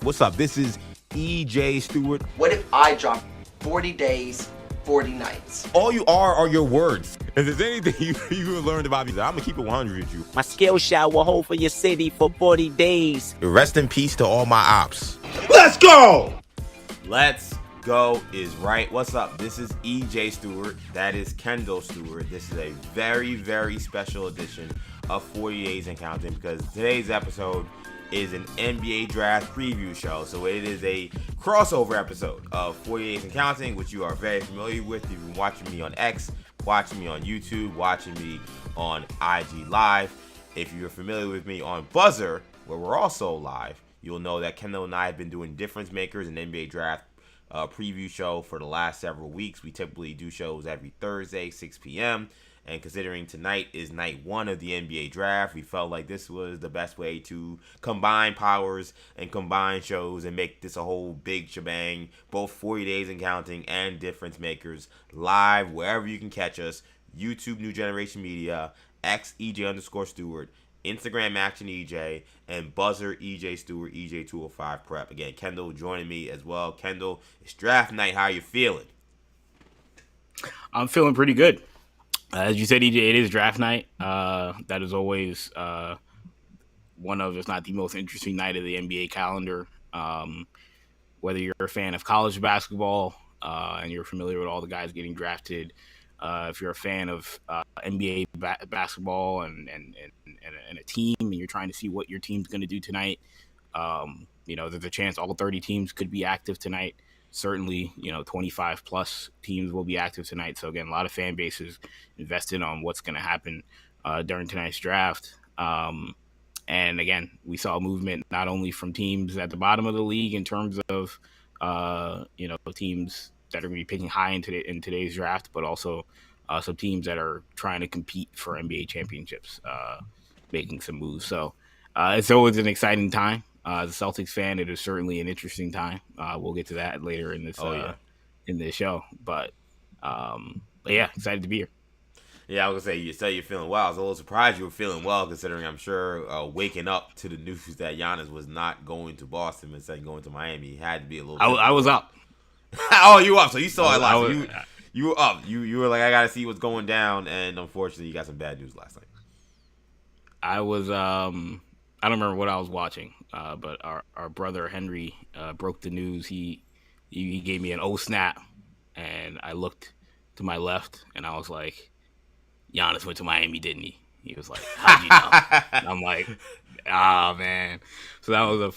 What's up? This is EJ Stewart. What if I dropped 40 days, 40 nights? All you are your words. If there's anything you learned about me, I'm going to keep it 100 with you. My skill shot will hold for your city for 40 days. Rest in peace to all my ops. Let's go! Let's go is right. What's up? This is EJ Stewart. That is Kendall Stewart. This is a very, very special edition of 40 Days and Counting because today's episode is an NBA draft preview show. So it is a crossover episode of 40 Days and Counting, which you are very familiar with. You've been watching me on X, watching me on YouTube, watching me on IG Live. If you're familiar with me on Buzzer, where we're also live, you'll know that Kendall and I have been doing Difference Makers, an NBA draft preview show for the last several weeks. We typically do shows every Thursday, 6 p.m., and considering tonight is night one of the NBA draft, we felt like this was the best way to combine powers and combine shows and make this a whole big shebang. Both 40 Days and Counting and Difference Makers live wherever you can catch us. YouTube, New Generation Media, X, EJ_Stewart, Instagram, Action EJ, and Buzzer, EJ Stewart, EJ205 Prep. Again, Kendall joining me as well. Kendall, it's draft night. How are you feeling? I'm feeling pretty good. As you said, EJ, it is draft night. That is always one of, if not the most interesting night of the NBA calendar. Whether you're a fan of college basketball and you're familiar with all the guys getting drafted, if you're a fan of NBA basketball and a team and you're trying to see what your team's going to do tonight, there's a chance all 30 teams could be active tonight. Certainly, 25 plus teams will be active tonight. So again, a lot of fan bases invested on what's going to happen during tonight's draft. And again, we saw movement not only from teams at the bottom of the league in terms of, teams that are going to be picking high in today's draft, but also some teams that are trying to compete for NBA championships, making some moves. So it's always an exciting time. As a Celtics fan, it is certainly an interesting time. We'll get to that later in this in this show. But yeah, excited to be here. Yeah, I was going to say, you say you're feeling well. I was a little surprised you were feeling well, considering I'm sure waking up to the news that Giannis was not going to Boston and instead going to Miami. He had to be a little I was up. Oh, you up. So you saw it live. You were up. You were like, I got to see what's going down. And unfortunately, you got some bad news last night. I was I don't remember what I was watching, but our brother Henry broke the news. He gave me an oh snap, and I looked to my left, and I was like, Giannis went to Miami, didn't he? He was like, how'd you know? And I'm like, man. So that was a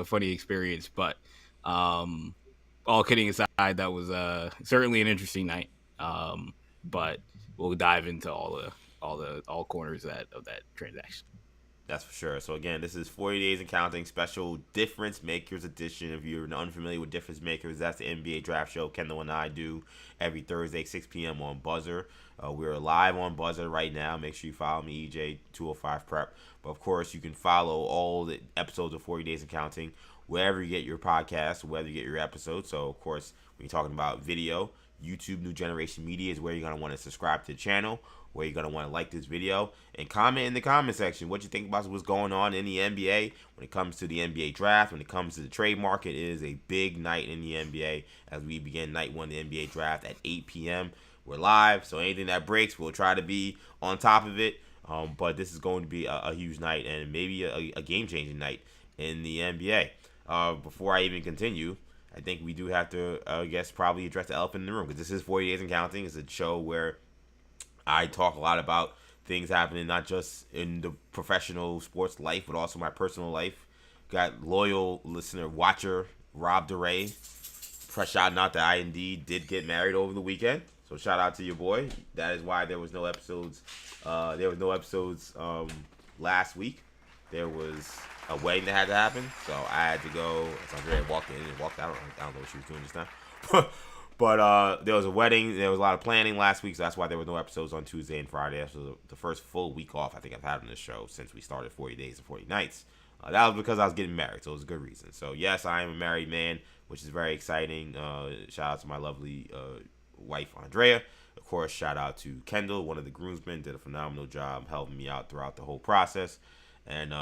funny experience. But all kidding aside, that was certainly an interesting night. But we'll dive into all corners of that transaction. That's for sure. So again, this is 40 Days and Counting special Difference Makers edition. If you're unfamiliar with Difference Makers, that's the NBA draft show Kendall and I do every Thursday, 6 p.m. on Buzzer. We're live on Buzzer right now. Make sure you follow me, EJ205 Prep. But of course, you can follow all the episodes of 40 Days and Counting wherever you get your podcasts, wherever you get your episodes. So of course, when you're talking about video, YouTube, New Generation Media is where you're going to want to subscribe to the channel, where you're going to want to like this video, and comment in the comment section what you think about what's going on in the NBA when it comes to the NBA draft, when it comes to the trade market. It is a big night in the NBA as we begin night one of the NBA draft at 8 p.m. We're live, so anything that breaks, we'll try to be on top of it. But this is going to be a huge night and maybe a game-changing night in the NBA. Before I even continue, I think we do have to, probably address the elephant in the room, because this is 40 Days and Counting. It's a show where I talk a lot about things happening not just in the professional sports life, but also my personal life. Got loyal listener, watcher, Rob DeRay. Shout out that I indeed did get married over the weekend. So shout out to your boy. That is why there was no episodes. Last week. There was a wedding that had to happen, so I had to go. So Andrea walked in and walked out. I don't know what she was doing just now. But there was a wedding. There was a lot of planning last week, so that's why there was no episodes on Tuesday and Friday. That was the first full week off I think I've had on this show since we started 40 Days and 40 Nights. That was because I was getting married, so it was a good reason. So, yes, I am a married man, which is very exciting. Shout out to my lovely wife, Andrea. Of course, shout out to Kendall, one of the groomsmen, did a phenomenal job helping me out throughout the whole process. And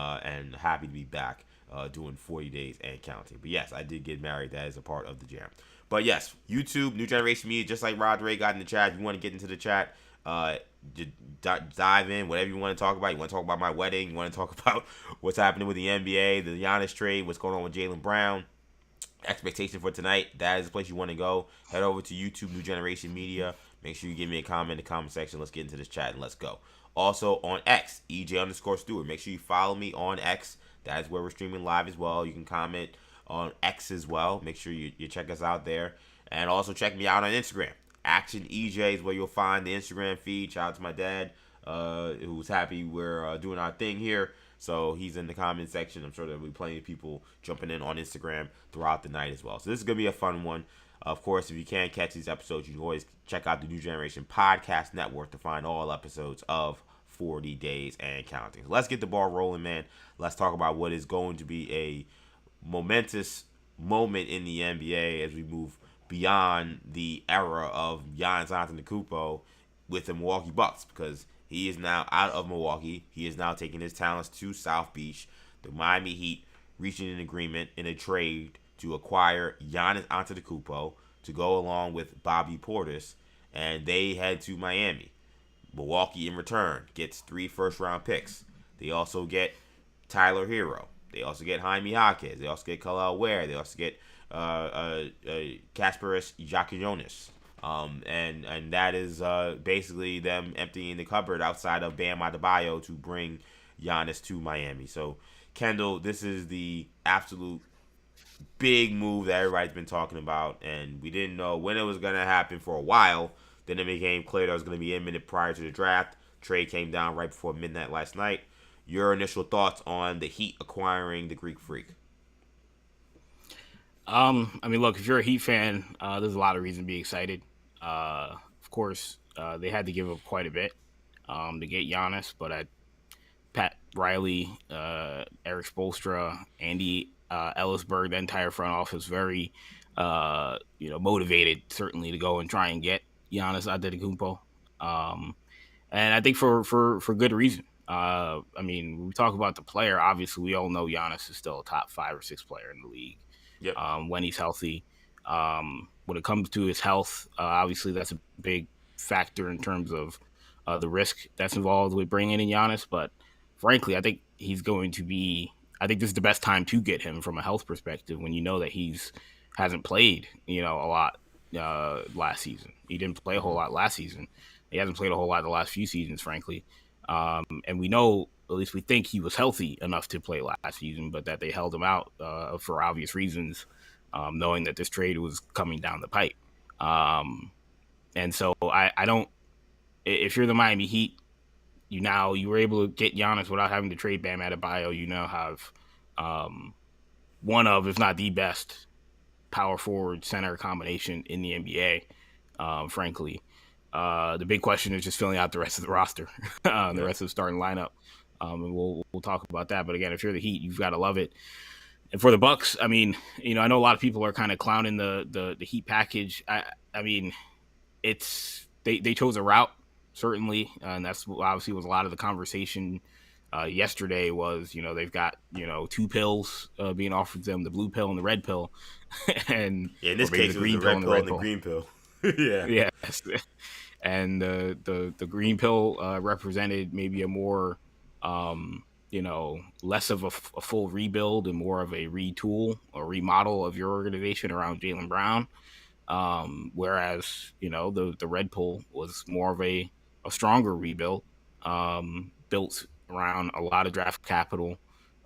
happy to be back doing 40 days and counting. But yes, I did get married. That is a part of the jam. But yes, YouTube, New Generation Media, just like Rod Ray got in the chat. If you want to get into the chat, dive in, whatever you want to talk about. You want to talk about my wedding? You want to talk about what's happening with the NBA, the Giannis trade, what's going on with Jaylen Brown? Expectation for tonight, that is the place you want to go. Head over to YouTube, New Generation Media. Make sure you give me a comment in the comment section. Let's get into this chat and let's go. Also on X, EJ_Stewart. Make sure you follow me on X. That is where we're streaming live as well. You can comment on X as well. Make sure you check us out there. And also check me out on Instagram. Action EJ is where you'll find the Instagram feed. Shout out to my dad, who's happy we're doing our thing here. So he's in the comment section. I'm sure there'll be plenty of people jumping in on Instagram throughout the night as well. So this is going to be a fun one. Of course, if you can't catch these episodes, you can always check out the New Generation Podcast Network to find all episodes of 40 Days and Counting. So let's get the ball rolling, man. Let's talk about what is going to be a momentous moment in the NBA as we move beyond the era of Giannis Antetokounmpo with the Milwaukee Bucks, because he is now out of Milwaukee. He is now taking his talents to South Beach. The Miami Heat reaching an agreement in a trade to acquire Giannis Antetokounmpo to go along with Bobby Portis, and they head to Miami. Milwaukee, in return, gets 3 first-round picks. They also get Tyler Hero. They also get Jaime Jaquez. They also get Khalil Ware. They also get Kasparis Giannakis. And that is basically them emptying the cupboard outside of Bam Adebayo to bring Giannis to Miami. So, Kendall, this is the absolute big move that everybody's been talking about, and we didn't know when it was going to happen for a while. Then it became clear that it was going to be imminent prior to the draft. Trade came down right before midnight last night. Your initial thoughts on the Heat acquiring the Greek Freak? I mean, look, if you're a Heat fan, there's a lot of reason to be excited. Of course, they had to give up quite a bit to get Giannis, but Pat Riley, Eric Spoelstra, Andy Ellisberg, the entire front office, very motivated certainly to go and try and get Giannis Antetokounmpo, and I think for good reason. I mean, when we talk about the player, obviously we all know Giannis is still a top 5 or 6 player in the league. Yep. When he's healthy. When it comes to his health, obviously that's a big factor in terms of the risk that's involved with bringing in Giannis. But frankly, I think he's going to be. I think this is the best time to get him from a health perspective when you know that hasn't played a lot last season. He didn't play a whole lot last season. He hasn't played a whole lot the last few seasons, frankly. And we know, at least we think, he was healthy enough to play last season, but that they held him out for obvious reasons, knowing that this trade was coming down the pipe. And so I don't. If you're the Miami Heat, you were able to get Giannis without having to trade Bam Adebayo. You now have one of, if not the best, power forward center combination in the NBA. Frankly, the big question is just filling out the rest of the roster, the rest of the starting lineup. And we'll talk about that. But again, if you're the Heat, you've got to love it. And for the Bucks, I mean, I know a lot of people are kind of clowning the Heat package. I mean, they chose a route, certainly, and that's obviously was a lot of the conversation yesterday. Was they've got 2 pills being offered to them, the blue pill and the red pill, and in this case, it was the red pill and the green pill. Yes. And the green pill represented maybe a more less of a full rebuild and more of a retool or remodel of your organization around Jaylen Brown. Whereas, the red pill was more of a stronger rebuild, built around a lot of draft capital,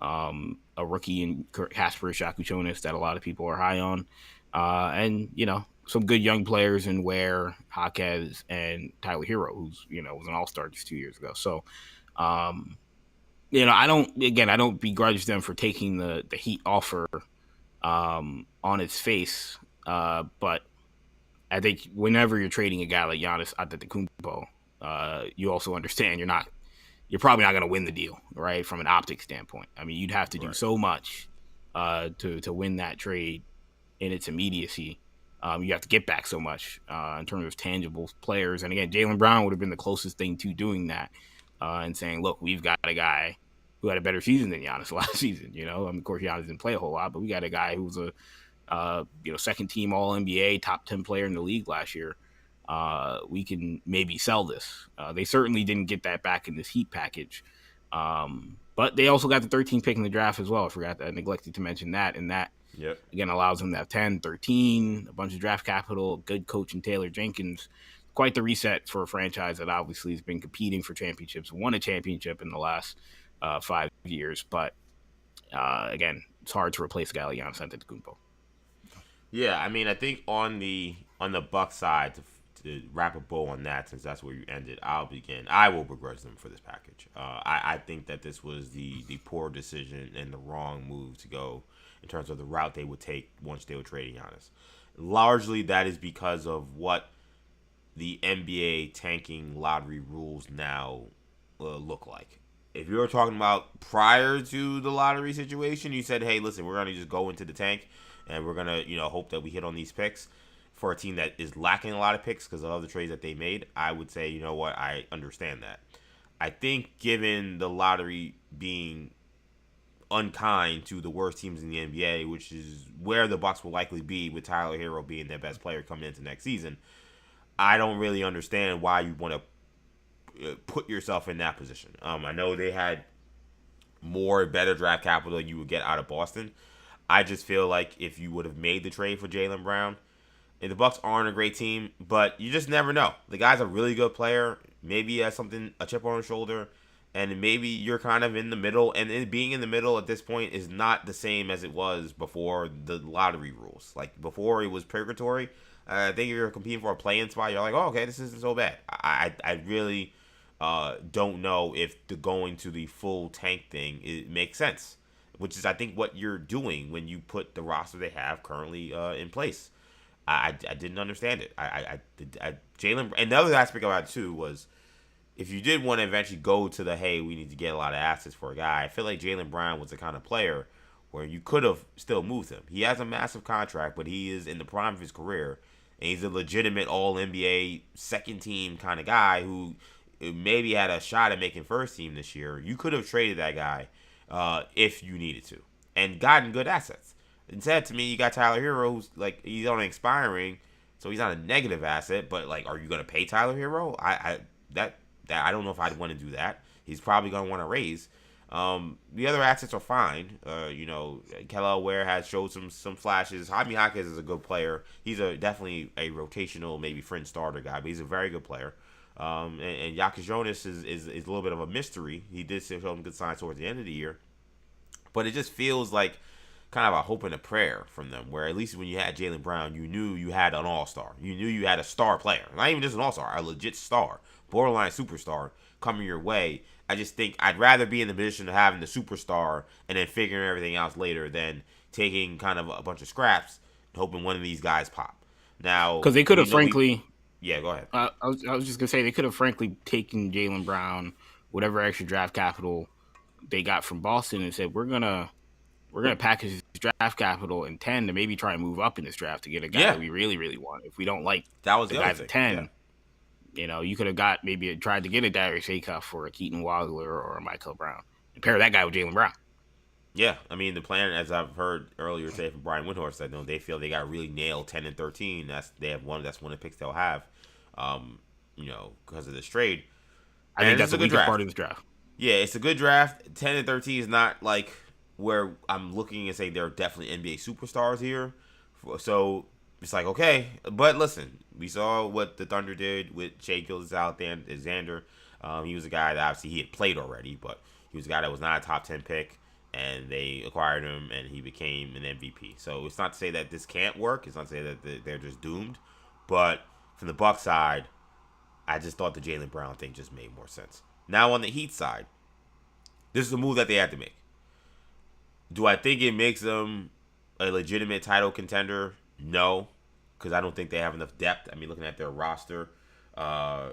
a rookie in Kasparis Giannakis that a lot of people are high on, and, some good young players in Ware, Jaquez, and Tyler Hero, who's, was an all-star just 2 years ago. So, I don't begrudge them for taking the Heat offer on its face. But I think whenever you're trading a guy like Giannis Antetokounmpo, you also understand you're probably not going to win the deal, right? From an optics standpoint. I mean, you'd have to do so much to win that trade in its immediacy. You have to get back so much in terms of tangible players. And again, Jaylen Brown would have been the closest thing to doing that and saying, look, we've got a guy who had a better season than Giannis last season. Of course, Giannis didn't play a whole lot, but we got a guy who was a second team All NBA, top 10 player in the league last year. We can maybe sell this. They certainly didn't get that back in this Heat package. But they also got the 13th pick in the draft as well. I neglected to mention that. And that, again, allows them to have 10, 13, a bunch of draft capital, good coach in Taylor Jenkins. Quite the reset for a franchise that obviously has been competing for championships, won a championship in the last 5 years. But, again, it's hard to replace a guy like Giannis Antetokounmpo. Yeah, I mean, I think on the Bucks side, to wrap a bow on that, since that's where you ended, I will begrudge them for this package. I think that this was the poor decision and the wrong move to go in terms of the route they would take once they were trading Giannis. Largely, that is because of what the NBA tanking lottery rules now look like. If you were talking about prior to the lottery situation, you said, hey, listen, we're going to just go into the tank and we're going to, hope that we hit on these picks for a team that is lacking a lot of picks because of other trades that they made. I would say, you know what, I understand that. I think given the lottery being unkind to the worst teams in the NBA, which is where the Bucks will likely be with Tyler Hero being their best player coming into next season, I don't really understand why you want to put yourself in that position. I know they had better draft capital you would get out of Boston. I just feel like if you would have made the trade for Jaylen Brown, and the Bucks aren't a great team, but you just never know. The guy's a really good player. Maybe he has a chip on his shoulder, and maybe you're kind of in the middle. And being in the middle at this point is not the same as it was before the lottery rules. Like before, it was purgatory. I think if you're competing for a play-in spot, you're like, oh, okay, this isn't so bad. I really don't know if the going to the full tank thing makes sense, which is I think what you're doing when you put the roster they have currently in place. I didn't understand it. Jaylen, and the other aspect about it too was if you did want to eventually go to the hey, we need to get a lot of assets for a guy. I feel like Jaylen Brown was the kind of player where you could have still moved him. He has a massive contract, but he is in the prime of his career, and he's a legitimate All NBA second team kind of guy who maybe had a shot at making first team this year. You could have traded that guy if you needed to and gotten good assets. Instead, to me, you got Tyler Hero, who's like he's on expiring, so he's not a negative asset. But like, are you gonna pay Tyler Hero? I don't know if I'd want to do that. He's probably gonna want to raise. The other assets are fine. Kendall Ware has showed some flashes. Jaime Jaquez is a good player. He's definitely a rotational, maybe fringe starter guy, but he's a very good player. And Jaquez Jonas is a little bit of a mystery. He did show some good signs towards the end of the year, but it just feels like kind of a hope and a prayer from them, where at least when you had Jaylen Brown, you knew you had an all-star. You knew you had a star player. Not even just an all-star, a legit star, borderline superstar coming your way. I just think I'd rather be in the position of having the superstar and then figuring everything else later than taking kind of a bunch of scraps and hoping one of these guys pop. Now, because they could have frankly... Yeah, go ahead. I was just going to say, they could have frankly taken Jaylen Brown, whatever extra draft capital they got from Boston, and said, we're gonna package this draft capital in 10 to maybe try and move up in this draft to get a guy that we really, really want. If we don't like that was the guys at 10, you could have tried to get a Darius Acuff for a Keaton Waddler or a Michael Brown and pair that guy with Jaylen Brown. Yeah, I mean, the plan, as I've heard earlier today from Brian Windhorst, that they feel they got really nailed 10 and 13. That's one of the picks they'll have, because of this trade. I think that's a good part of this draft. Yeah, it's a good draft. 10 and 13 is not like where I'm looking and say there are definitely NBA superstars here. So it's like, okay. But listen, we saw what the Thunder did with Shai Gilgeous-Alexander. He was a guy that obviously he had played already, but he was a guy that was not a top 10 pick. And they acquired him, and he became an MVP. So it's not to say that this can't work. It's not to say that they're just doomed. But from the Bucks side, I just thought the Jaylen Brown thing just made more sense. Now on the Heat side, this is a move that they had to make. Do I think it makes them a legitimate title contender? No, because I don't think they have enough depth. I mean, looking at their roster, I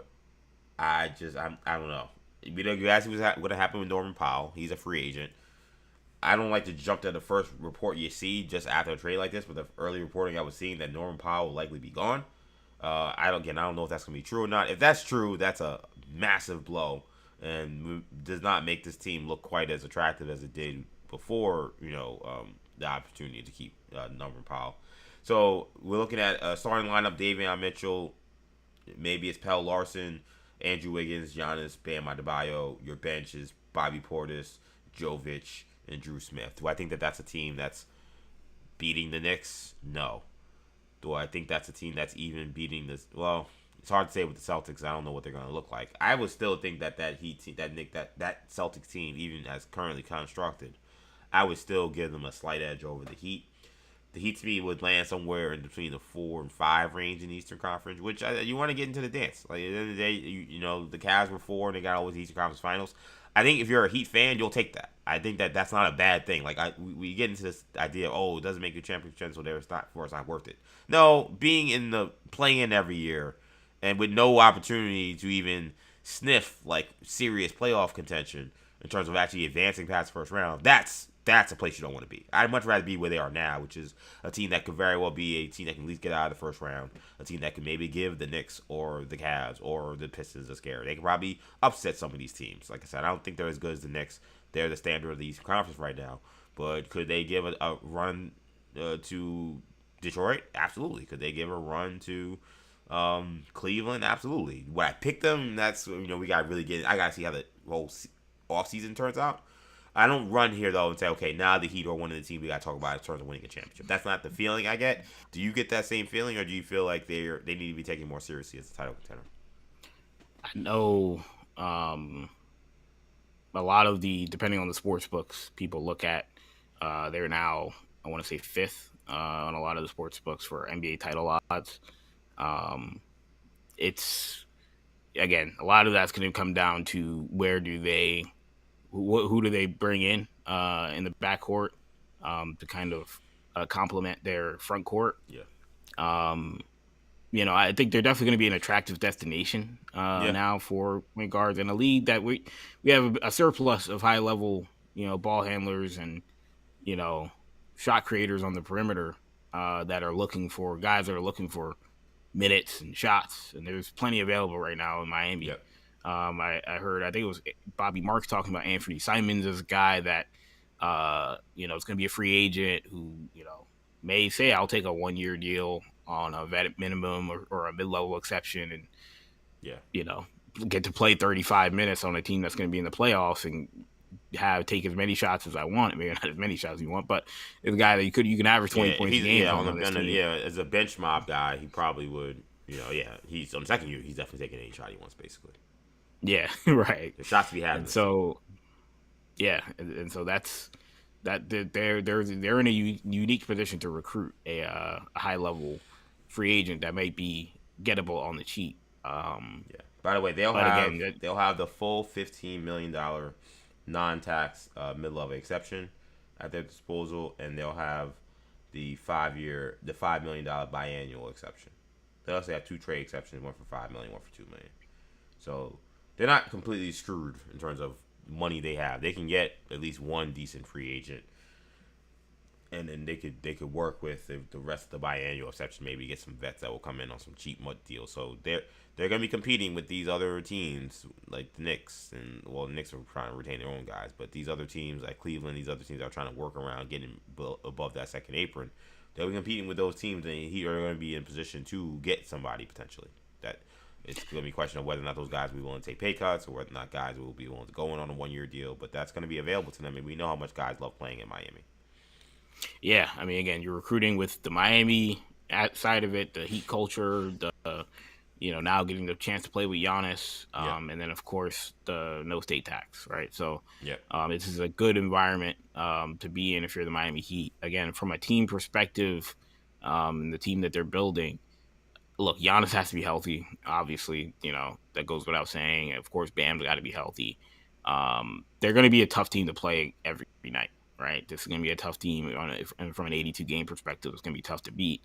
don't know. You asked me what's going to happen with Norman Powell. He's a free agent. I don't like to jump to the first report you see just after a trade like this, but the early reporting I was seeing that Norman Powell will likely be gone. I don't know if that's going to be true or not. If that's true, that's a massive blow and does not make this team look quite as attractive as it did before. The opportunity to keep Norman Powell. So we're looking at a starting lineup: Davion Mitchell, maybe it's Pell Larson, Andrew Wiggins, Giannis, Bam Adebayo. Your bench is Bobby Portis, Jovic, and Drew Smith. Do I think that that's a team that's beating the Knicks? No. Do I think that's a team that's even beating this? Well, it's hard to say with the Celtics. I don't know what they're going to look like. I would still think that Heat team, that Celtics team, even as currently constructed, I would still give them a slight edge over the Heat. The Heat to me would land somewhere in between the 4 and 5 range in the Eastern Conference, which you want to get into the dance. Like at the end of the day, the Cavs were 4 and they got all the Eastern Conference Finals. I think if you're a Heat fan, you'll take that. I think that that's not a bad thing. Like we get into this idea, it doesn't make you championship, so it's not worth it. No, being in the play-in every year and with no opportunity to even sniff like serious playoff contention in terms of actually advancing past the first round, that's a place you don't want to be. I'd much rather be where they are now, which is a team that could very well be a team that can at least get out of the first round, a team that can maybe give the Knicks or the Cavs or the Pistons a scare. They can probably upset some of these teams. Like I said, I don't think they're as good as the Knicks. They're the standard of the Eastern Conference right now. But could they give a run to Detroit? Absolutely. Could they give a run to Cleveland? Absolutely. When I pick them, that's, we got to really I got to see how the whole offseason turns out. I don't run here, though, and say, okay, now the Heat are one of the teams we got to talk about in terms of winning a championship. That's not the feeling I get. Do you get that same feeling, or do you feel like they need to be taken more seriously as a title contender? I know a lot of depending on the sports books, people look at, they're now, I want to say, 5th on a lot of the sports books for NBA title odds. It's, again, a lot of that's going to come down to who do they bring in the backcourt to kind of complement their front court. Yeah. I think they're definitely going to be an attractive destination now for point guards in a league that we have a surplus of high level, ball handlers and, shot creators on the perimeter that are looking for guys that are looking for minutes and shots. And there's plenty available right now in Miami. Yep. I heard, I think it was Bobby Marks talking about Anthony Simons as a guy that, is going to be a free agent who, may say, I'll take a 1-year deal on a vet minimum or a mid-level exception and, get to play 35 minutes on a team that's going to be in the playoffs and take as many shots as I want. Maybe not as many shots as you want, but it's a guy that you can average 20 points a game on this team. As a bench mob guy, he probably would, he's on second year, he's definitely taking any shot he wants, basically. Yeah, right. The shots to be had. And so, and so that's that. They're in a unique position to recruit a high level free agent that might be gettable on the cheap. By the way, they'll have the full $15 million non-tax mid-level exception at their disposal, and they'll have the $5 million biannual exception. They also have 2 trade exceptions, one for $5 million, one for $2 million. So they're not completely screwed in terms of money they have. They can get at least one decent free agent, and then they could work with the rest of the biannual exception, maybe get some vets that will come in on some cheap mud deals. So they're going to be competing with these other teams like the Knicks, and the Knicks are trying to retain their own guys, but these other teams like Cleveland, these other teams are trying to work around getting above that second apron. They'll be competing with those teams, and he are going to be in position to get somebody potentially. That it's going to be a question of whether or not those guys will be willing to take pay cuts, or whether or not guys will be willing to go in on a 1-year deal. But that's going to be available to them, and we know how much guys love playing in Miami. Yeah, I mean, again, you're recruiting with the Miami side of it, the Heat culture, the now getting the chance to play with Giannis, and then of course the no state tax, right? So, this is a good environment to be in if you're the Miami Heat. Again, from a team perspective, the team that they're building. Look, Giannis has to be healthy. Obviously, that goes without saying. Of course, Bam's got to be healthy. They're going to be a tough team to play every night, right? This is going to be a tough team. And from an 82-game perspective, it's going to be tough to beat.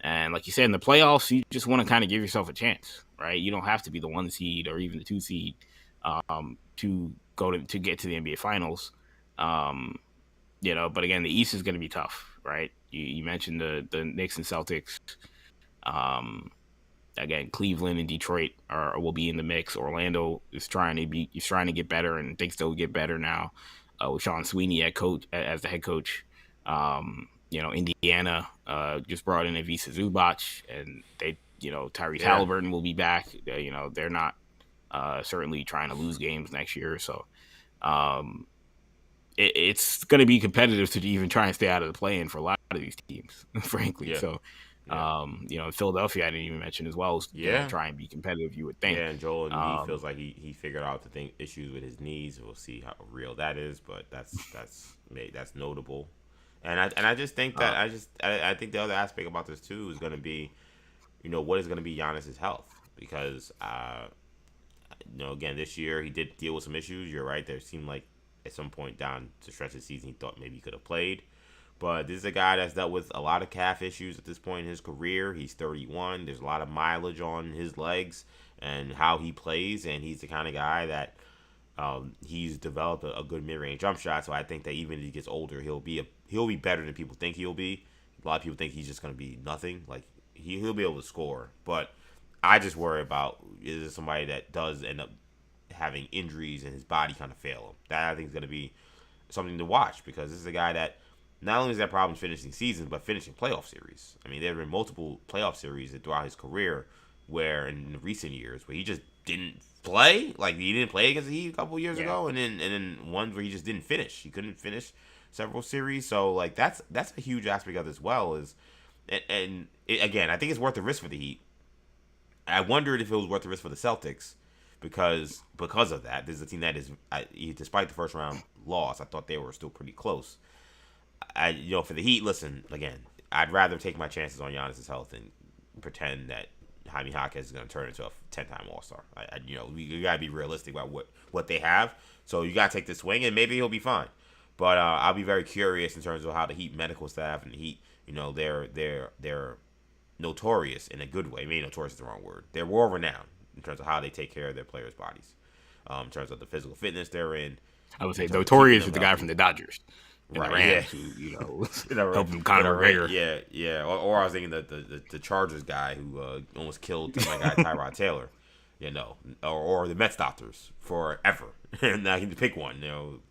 And like you said, in the playoffs, you just want to kind of give yourself a chance, right? You don't have to be the 1 seed or even the 2 seed to get to the NBA Finals. But again, the East is going to be tough, right? You mentioned the Knicks and Celtics. again, Cleveland and Detroit will be in the mix. Orlando is trying to get better and thinks they'll get better now with Sean Sweeney as the head coach. Indiana just brought in Ivica Zubac, and Tyrese Halliburton will be back. They're not certainly trying to lose games next year, so it's going to be competitive to even try and stay out of the play-in for a lot of these teams, frankly. So. Philadelphia, I didn't even mention as well. Try and be competitive. You would think. Yeah, and Joel Embiid feels like he figured out issues with his knees. We'll see how real that is, but that's notable. And I just think that I think the other aspect about this too is going to be, what is going to be Giannis's health, because again, this year he did deal with some issues. You're right. There seemed like at some point down the stretch of the season he thought maybe he could have played. But this is a guy that's dealt with a lot of calf issues at this point in his career. He's 31. There's a lot of mileage on his legs and how he plays, and he's the kind of guy that he's developed a good mid-range jump shot. So I think that even as he gets older, he'll be better than people think he'll be. A lot of people think he's just going to be nothing. Like he'll be able to score, but I just worry about, is it somebody that does end up having injuries and his body kind of fail him? That I think is going to be something to watch, because this is a guy that not only has had problems finishing seasons, but finishing playoff series. I mean, there have been multiple playoff series throughout his career where, in recent years, where he just didn't play. Like, he didn't play against the Heat a couple years ago, and then ones where he just didn't finish. He couldn't finish several series. So, like, that's a huge aspect of it as well. Again, I think it's worth the risk for the Heat. I wondered if it was worth the risk for the Celtics, because of that. This is a team that is, despite the first round loss, I thought they were still pretty close. For the Heat, listen, again, I'd rather take my chances on Giannis' health and pretend that Jaime Jaquez is going to turn into a 10-time All-Star. We got to be realistic about what they have. So you got to take this swing, and maybe he'll be fine. But I'll be very curious in terms of how the Heat medical staff and the Heat, they're notorious in a good way. Maybe notorious is the wrong word. They're world-renowned in terms of how they take care of their players' bodies. In terms of the physical fitness they're in. I would say notorious is the guy from the Dodgers. Right, Rams, helping Conor McGregor. Yeah. Or I was thinking the Chargers guy who almost killed my guy Tyrod Taylor, or the Mets doctors forever. And now he can pick one,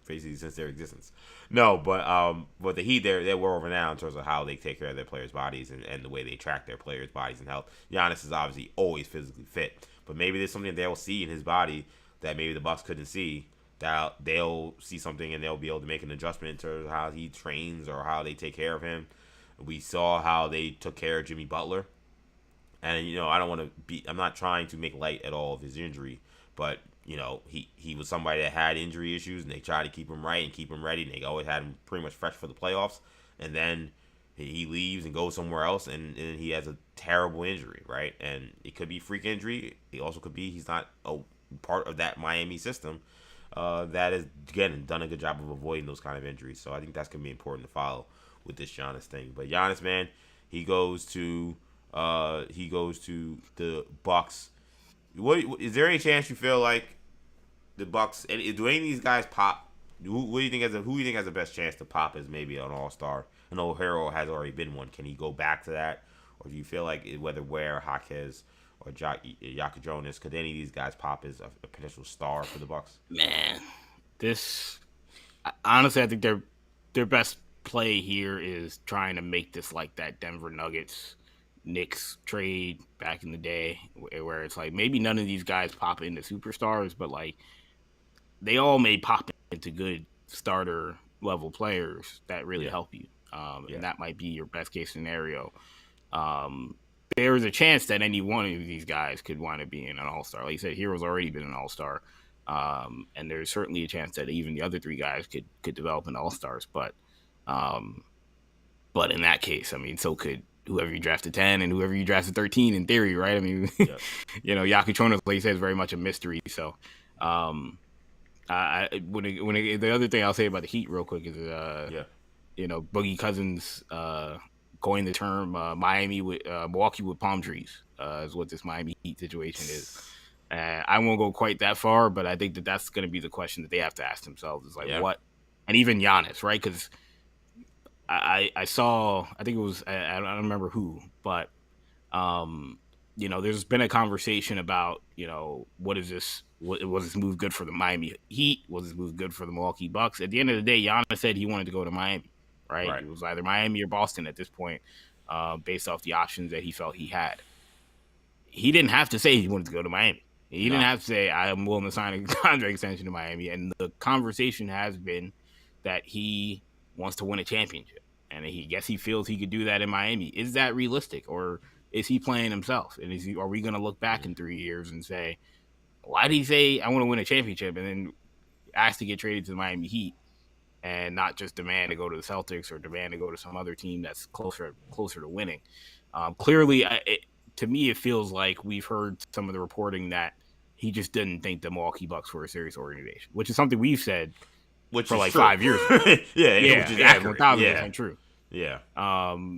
basically since their existence. No, but the Heat, they're world renowned in terms of how they take care of their players' bodies and the way they track their players' bodies and health. Giannis is obviously always physically fit, but maybe there's something they'll see in his body that maybe the Bucks couldn't see. That they'll see something and they'll be able to make an adjustment in terms of how he trains or how they take care of him. We saw how they took care of Jimmy Butler, and I'm not trying to make light at all of his injury, but he was somebody that had injury issues, and they tried to keep him right and keep him ready, and they always had him pretty much fresh for the playoffs. And then he leaves and goes somewhere else, and he has a terrible injury, right? And it could be freak injury. It also could be he's not a part of that Miami system. That has, again, done a good job of avoiding those kind of injuries. So I think that's going to be important to follow with this Giannis thing. But Giannis, man, he goes to the Bucks. Is there any chance you feel like the Bucks, and do any of these guys pop? Who do you think has the best chance to pop as maybe an All-Star? I know Harrell has already been one. Can he go back to that? Or do you feel like whether Ware, Jaquez, or Yaka Jonas, could any of these guys pop as a potential star for the Bucks? Man, honestly, I think their best play here is trying to make this like that Denver Nuggets Knicks trade back in the day, where it's like maybe none of these guys pop into superstars, but like they all may pop into good starter level players that really help you, and that might be your best case scenario. There is a chance that any one of these guys could wind up being an all-star. Like you said, Hero's already been an all-star. And there's certainly a chance that even the other three guys could develop into all-stars. But in that case, I mean, so could whoever you drafted 10 and whoever you drafted 13 in theory, right? I mean, Yaka Jonas, like you said, is very much a mystery. So the other thing I'll say about the Heat real quick is, Boogie Cousins coined the term Milwaukee with palm trees is what this Miami Heat situation is. I won't go quite that far, but I think that's going to be the question that they have to ask themselves is like what, and even Giannis, right? Because I saw, I think it was, I don't remember who, but there's been a conversation about, what is this? Was this move good for the Miami Heat? Was this move good for the Milwaukee Bucks? At the end of the day, Giannis said he wanted to go to Miami, right? Right. It was either Miami or Boston at this point, based off the options that he felt he had. He didn't have to say he wanted to go to Miami. He didn't have to say, I am willing to sign a contract extension to Miami. And the conversation has been that he wants to win a championship. And he guess he feels he could do that in Miami. Is that realistic? Or is he playing himself? And are we going to look back in 3 years and say, why did he say I want to win a championship and then ask to get traded to the Miami Heat and not just demand to go to the Celtics or demand to go to some other team that's closer to winning? Clearly, to me, it feels like we've heard some of the reporting that he just didn't think the Milwaukee Bucks were a serious organization, which is something we've said for like true. 5 years. Which is accurate. 1,000% true. Yeah.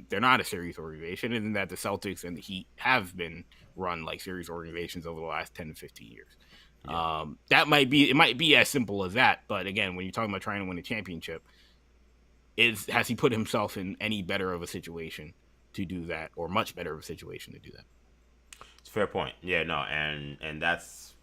They're not a serious organization, and that the Celtics and the Heat have been run like serious organizations over the last 10 to 15 years. Yeah. It might be as simple as that, but again, when you're talking about trying to win a championship, has he put himself in any better of a situation to do that, or much better of a situation to do that? It's a fair point. Yeah, no, and that's,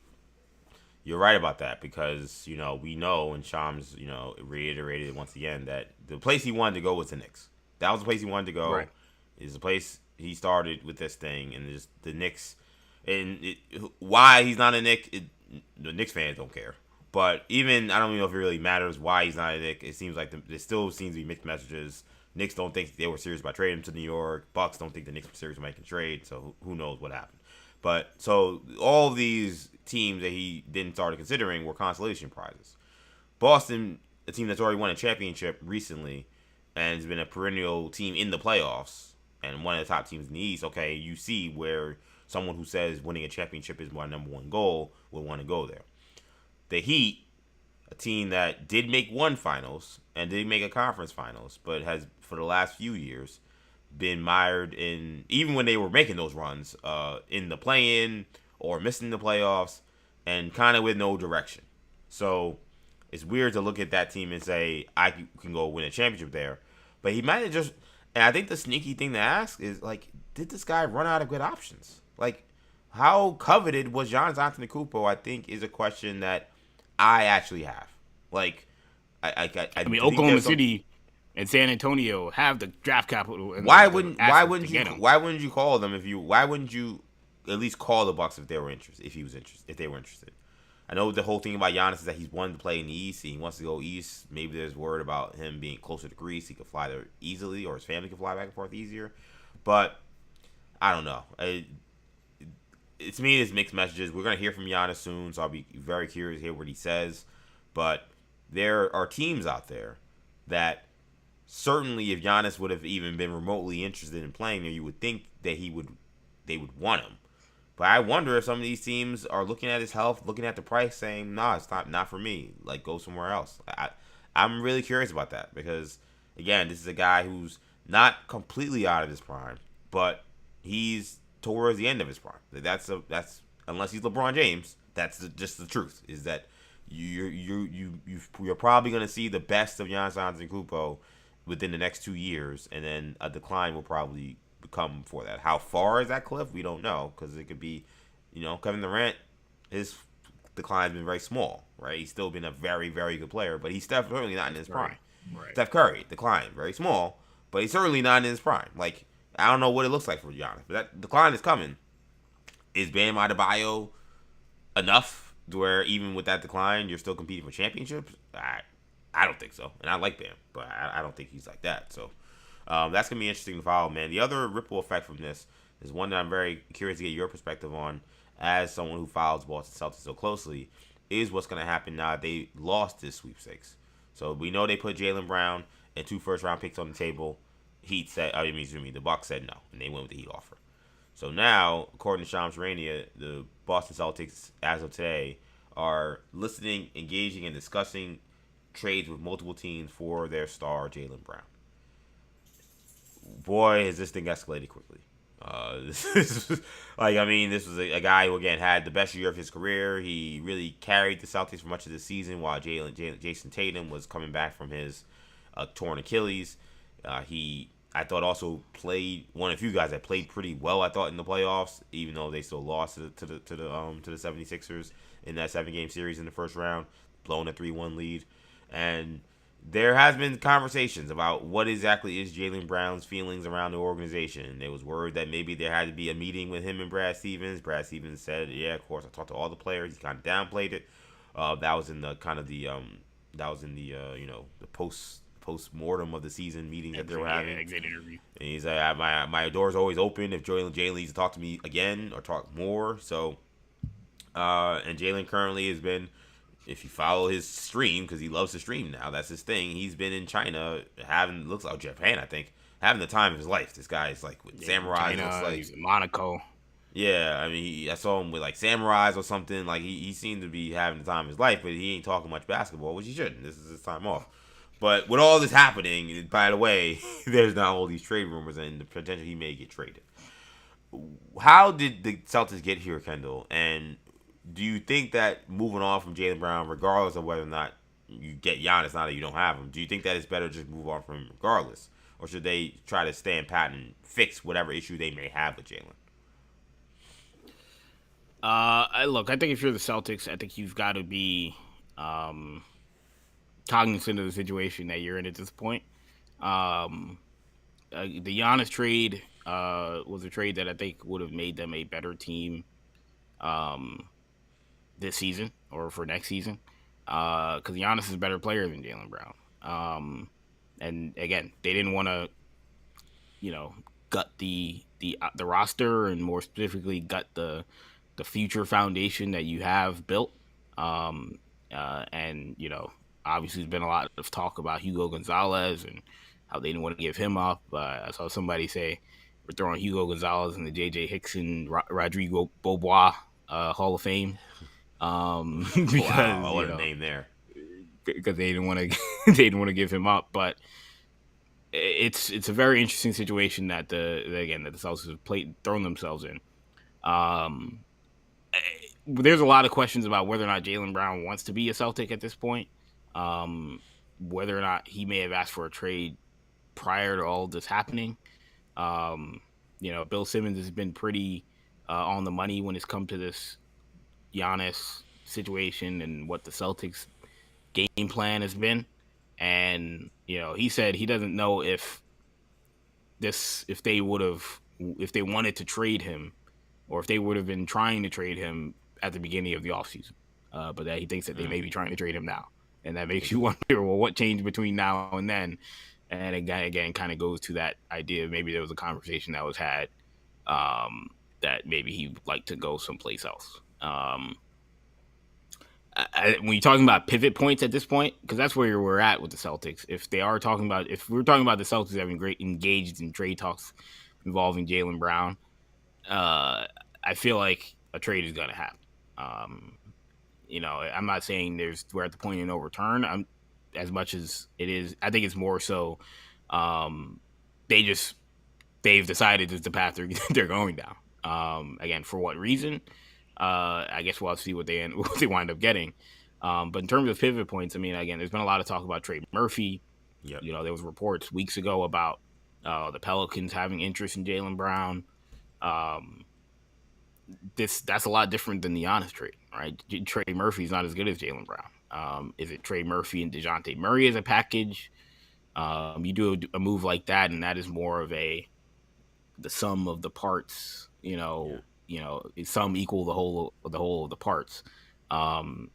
you're right about that, because we know, and Shams reiterated once again, that the place he wanted to go was the Knicks. That was the place he wanted to go. Right. Is the place he started with this thing, and just the Knicks. And why he's not a Knick, the Knicks fans don't care. But even, I don't even know if it really matters why he's not a Knick. It seems like there still seems to be mixed messages. Knicks don't think they were serious about trading him to New York. Bucks don't think the Knicks were serious about making trade. So who knows what happened. But so all of these teams that he didn't start considering were consolation prizes. Boston, a team that's already won a championship recently and has been a perennial team in the playoffs and one of the top teams in the East. Okay, you see where someone who says winning a championship is my number one goal would want to go there. The Heat, a team that did make one finals and did make a conference finals, but has for the last few years been mired in, even when they were making those runs, in the play-in or missing the playoffs and kind of with no direction. So it's weird to look at that team and say, I can go win a championship there. But he might have just, and I think the sneaky thing to ask is, like, did this guy run out of good options? Like, how coveted was Giannis Antetokounmpo, I think, is a question that I actually have. Like, I mean, Oklahoma City and San Antonio have the draft capital. Why wouldn't you call them why wouldn't you at least call the Bucks if they were interested, if they were interested? I know the whole thing about Giannis is that he's wanted to play in the East. He wants to go East. Maybe there's word about him being closer to Greece. He could fly there easily, or his family could fly back and forth easier. But I don't know. To me, it's mixed messages. We're going to hear from Giannis soon, so I'll be very curious to hear what he says. But there are teams out there that certainly, if Giannis would have even been remotely interested in playing there, you would think that they would want him. But I wonder if some of these teams are looking at his health, looking at the price, saying, "Nah, it's not for me. Like, go somewhere else." I'm really curious about that because, again, this is a guy who's not completely out of his prime, but he's towards the end of his prime. That's unless he's LeBron James. That's just the truth. Is that you're probably going to see the best of Giannis Antetokounmpo within the next 2 years, and then a decline will probably come for that. How far is that cliff? We don't know, because it could be, Kevin Durant, his decline has been very small, right? He's still been a very, very good player, but he's definitely not in his prime. Right. Steph Curry, decline, very small, but he's certainly not in his prime. Like, I don't know what it looks like for Giannis, but that decline is coming. Is Bam Adebayo enough to where even with that decline, you're still competing for championships? I don't think so, and I like Bam, but I don't think he's like that. So that's gonna be interesting to follow, man. The other ripple effect from this is one that I'm very curious to get your perspective on, as someone who follows Boston Celtics so closely, is what's gonna happen now that they lost this sweepstakes. So we know they put Jaylen Brown and 2 first-round picks on the table. The Bucks said no, and they went with the Heat offer. So now, according to Shams Charania, the Boston Celtics, as of today, are listening, engaging, and discussing trades with multiple teams for their star, Jaylen Brown. Boy, has this thing escalated quickly. This was a guy who, again, had the best year of his career. He really carried the Celtics for much of the season while Jason Tatum was coming back from his torn Achilles. He I thought also played one of the few guys that played pretty well. I thought in the playoffs, even though they still lost to the 76ers in that 7-game series in the first round, blowing a 3-1 lead. And there has been conversations about what exactly is Jaylen Brown's feelings around the organization. There was word that maybe there had to be a meeting with him and Brad Stevens. Brad Stevens said, "Yeah, of course, I talked to all the players." He kind of downplayed it. That was in the the post mortem of the season meetings that they were having. Exit interview. And he's like, my door's always open if Jaylen needs to talk to me again or talk more. So, and Jaylen currently has been, if you follow his stream, because he loves to stream now, that's his thing. He's been in China looks like Japan, I think, having the time of his life. This guy is like with samurais. China, looks like he's in Monaco. Yeah, I mean, I saw him with like samurais or something. Like he seemed to be having the time of his life, but he ain't talking much basketball, which he shouldn't. This is his time off. But with all this happening, by the way, there's now all these trade rumors and the potential he may get traded. How did the Celtics get here, Kendall? And do you think that moving on from Jaylen Brown, regardless of whether or not you get Giannis now that you don't have him, do you think that it's better to just move on from him regardless? Or should they try to stand pat and fix whatever issue they may have with Jaylen? I think if you're the Celtics, I think you've got to be cognizant of the situation that you're in at this point. The Giannis trade was a trade that I think would have made them a better team this season or for next season because Giannis is a better player than Jaylen Brown. And again, they didn't want to, gut the roster and more specifically gut the future foundation that you have built. And obviously there's been a lot of talk about Hugo Gonzalez and how they didn't want to give him up. I saw somebody say we're throwing Hugo Gonzalez in the J.J. Hickson, Rodrigo Beaubois Hall of Fame. Because, wow, what a name there. Because they didn't want to give him up, but it's a very interesting situation that the Celtics have thrown themselves in. There's a lot of questions about whether or not Jaylen Brown wants to be a Celtic at this point. Whether or not he may have asked for a trade prior to all this happening. Bill Simmons has been pretty on the money when it's come to this Giannis situation and what the Celtics game plan has been. And, he said he doesn't know if they wanted to trade him or if they would have been trying to trade him at the beginning of the offseason. But that he thinks that they may be trying to trade him now. And that makes you wonder, well, what changed between now and then? And again, kind of goes to that idea. Maybe there was a conversation that was had that maybe he would like to go someplace else. When you're talking about pivot points at this point, because that's where we're at with the Celtics. If we're talking about the Celtics having engaged in trade talks involving Jaylen Brown, I feel like a trade is going to happen. I'm not saying we're at the point of no return. As much as it is, I think it's more so they've decided it's the path they're going down. Again, for what reason? I guess we'll have to see what they wind up getting. But in terms of pivot points, I mean, again, there's been a lot of talk about Trey Murphy. Yep. There was reports weeks ago about the Pelicans having interest in Jaylen Brown. That's a lot different than the Giannis trade, right? Trey Murphy's not as good as Jaylen Brown. Is it Trey Murphy and DeJounte Murray as a package? You do a move like that, and that is more of the sum of the parts. Some equal the whole of the parts.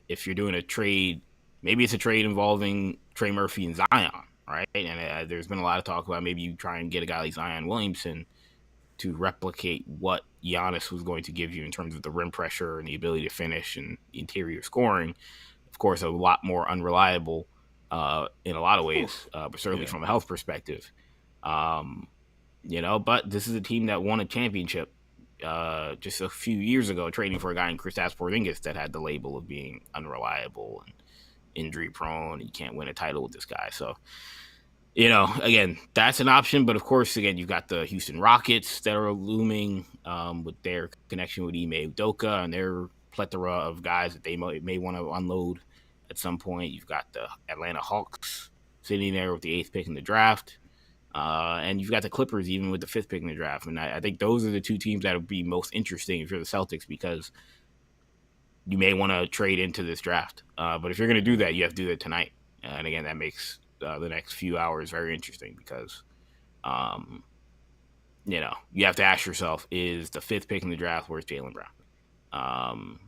If you're doing a trade, maybe it's a trade involving Trey Murphy and Zion, right? And there's been a lot of talk about maybe you try and get a guy like Zion Williamson to replicate what Giannis was going to give you in terms of the rim pressure and the ability to finish and the interior scoring. Of course, a lot more unreliable in a lot of ways, but certainly from a health perspective. But this is a team that won a championship just a few years ago, trading for a guy in Kristaps Porzingis that had the label of being unreliable and injury prone. You can't win a title with this guy. So, again, that's an option. But of course, again, you've got the Houston Rockets that are looming with their connection with Ime Udoka and their plethora of guys that they may want to unload at some point. You've got the Atlanta Hawks sitting there with the 8th pick in the draft. And you've got the Clippers even with the 5th pick in the draft. And I think those are the two teams that would be most interesting if you're the Celtics, because you may want to trade into this draft. But if you're going to do that, you have to do that tonight. And again, that makes the next few hours very interesting because, you have to ask yourself, is the 5th pick in the draft worth Jaylen Brown?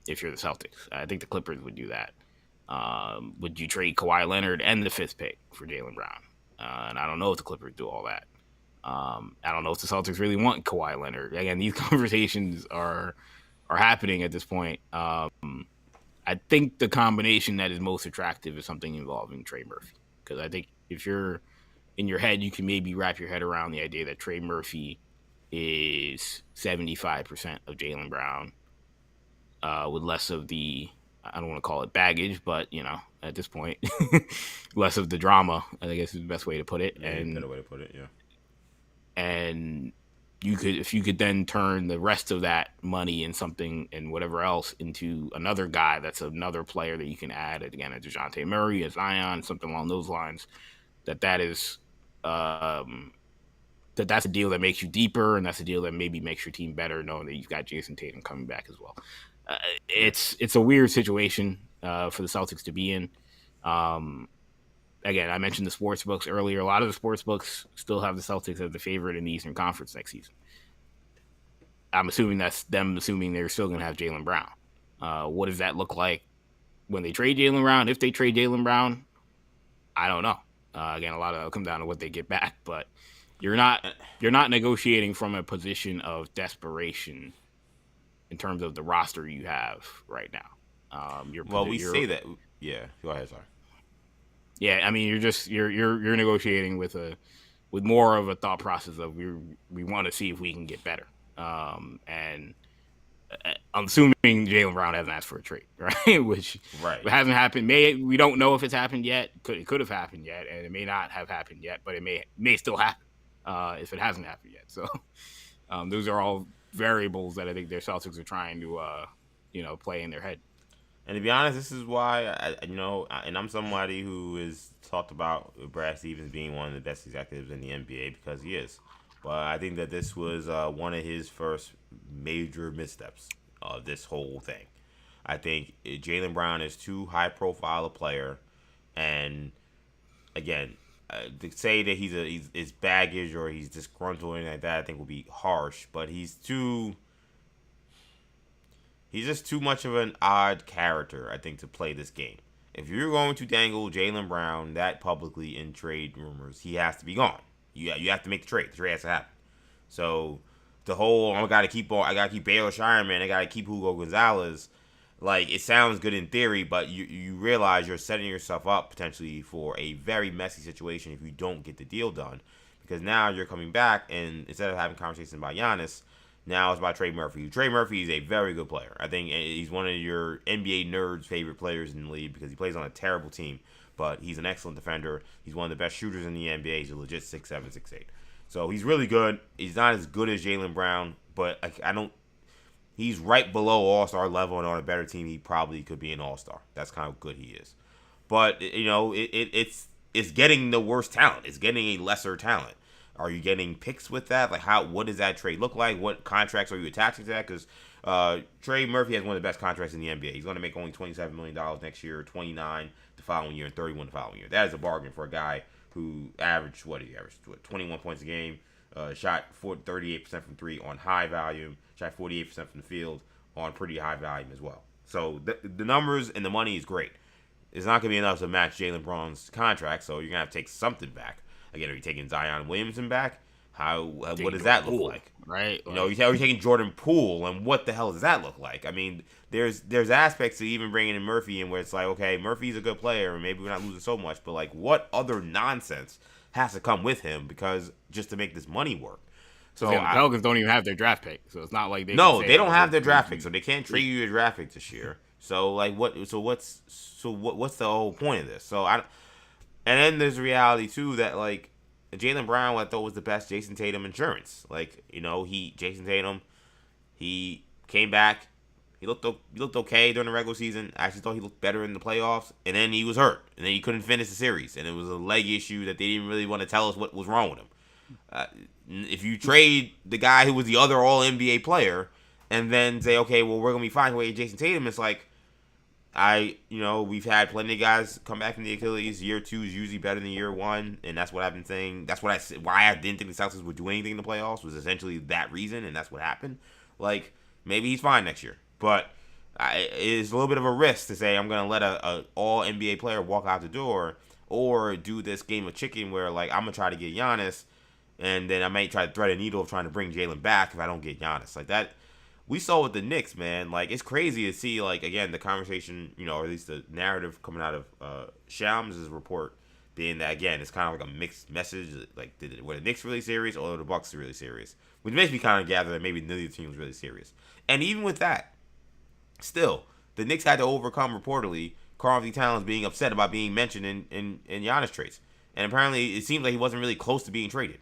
If you're the Celtics, I think the Clippers would do that. Would you trade Kawhi Leonard and the 5th pick for Jaylen Brown? And I don't know if the Clippers do all that. I don't know if the Celtics really want Kawhi Leonard. Again, these conversations are happening at this point. I think the combination that is most attractive is something involving Trey Murphy, because I think if you're in your head, you can maybe wrap your head around the idea that Trey Murphy is 75% of Jaylen Brown, with less of the, I don't want to call it baggage, but at this point, less of the drama, I guess is the best way to put it. Yeah, and better way to put it, yeah. And if you could then turn the rest of that money and something and whatever else into another guy that's another player that you can add, again, a DeJounte Murray, a Zion, something along those lines, that is that's a deal that makes you deeper, and that's a deal that maybe makes your team better, knowing that you've got Jason Tatum coming back as well. It's a weird situation for the Celtics to be in. Again, I mentioned the sports books earlier. A lot of the sports books still have the Celtics as the favorite in the Eastern Conference next season. I'm assuming that's them assuming they're still going to have Jaylen Brown. What does that look like when they trade Jaylen Brown? If they trade Jaylen Brown, I don't know. Again, a lot of it will come down to what they get back, but you're not negotiating from a position of desperation in terms of the roster you have right now. We say that. Yeah, go ahead. Sorry. Yeah, I mean, you're negotiating with more of a thought process of we want to see if we can get better. And I'm assuming Jaylen Brown hasn't asked for a trade, right? Which hasn't happened. We don't know if it's happened yet. It could have happened yet, and it may not have happened yet, but it may still happen if it hasn't happened yet. So those are all variables that I think their Celtics are trying to play in their head. And to be honest, this is why and I'm somebody who is talked about Brad Stevens being one of the best executives in the NBA, because he is. But I think that this was one of his first major missteps of this whole thing. I think Jaylen Brown is too high profile a player, and again, to say that he's baggage or he's disgruntled or anything like that, I think would be harsh. But he's just too much of an odd character, I think, to play this game. If you're going to dangle Jaylen Brown that publicly in trade rumors, he has to be gone. You have to make the trade. The trade has to happen. So the whole I gotta keep Baylor Shireman, I gotta keep Hugo Gonzalez, like, it sounds good in theory, but you realize you're setting yourself up potentially for a very messy situation if you don't get the deal done. Because now you're coming back, and instead of having conversations about Giannis, now it's about Trey Murphy. Trey Murphy is a very good player. I think he's one of your NBA nerds' favorite players in the league because he plays on a terrible team, but he's an excellent defender. He's one of the best shooters in the NBA. He's a legit 6'7", 6'8". So he's really good. He's not as good as Jaylen Brown, but he's right below All-Star level, and on a better team, he probably could be an All-Star. That's kind of good he is. But, it's getting the worst talent. It's getting a lesser talent. Are you getting picks with that? Like, what does that trade look like? What contracts are you attaching to that? Because Trey Murphy has one of the best contracts in the NBA. He's going to make only $27 million next year, $29 the following year, and $31 the following year. That is a bargain for a guy who averaged 21 points a game, shot 38% from three on high volume, shot 48% from the field on pretty high volume as well. So the numbers and the money is great. It's not going to be enough to match Jaylen Brown's contract, so you're going to have to take something back. Again, are you taking Zion Williamson back? What does that look like? Right. You're taking Jordan Poole, and what the hell does that look like? I mean, there's aspects to even bringing in Murphy in where it's like, okay, Murphy's a good player, and maybe we're not losing so much, but like, what other nonsense has to come with him because just to make this money work? So the Pelicans don't even have their draft pick, so it's not like they don't have their draft pick, so they can't trade you your draft pick this year. So like, what's the whole point of this? And then there's reality too that like Jaylen Brown, I thought was the best Jason Tatum insurance. Like, Jason Tatum, he came back, He looked okay during the regular season. I actually thought he looked better in the playoffs, and then he was hurt, and then he couldn't finish the series, and it was a leg issue that they didn't really want to tell us what was wrong with him. If you trade the guy who was the other All NBA player, and then say, okay, well, we're gonna be fine with Jason Tatum, it's like we've had plenty of guys come back from the Achilles. Year 2 is usually better than year 1, and that's what I've been saying. That's what I said. Why I didn't think the Celtics would do anything in the playoffs was essentially that reason, and that's what happened. Like, maybe he's fine next year, but it's a little bit of a risk to say I'm gonna let a All NBA player walk out the door, or do this game of chicken where like I'm gonna try to get Giannis, and then I might try to thread a needle of trying to bring Jalen back if I don't get Giannis. Like that. We saw with the Knicks, man. Like, it's crazy to see, like, again, the conversation, or at least the narrative coming out of Shams' report being that, again, it's kind of like a mixed message. Like, were the Knicks really serious, or the Bucks really serious? Which makes me kind of gather that maybe neither team was really serious. And even with that, still, the Knicks had to overcome, reportedly, Karl-Anthony Towns being upset about being mentioned in Giannis trades. And apparently, it seems like he wasn't really close to being traded.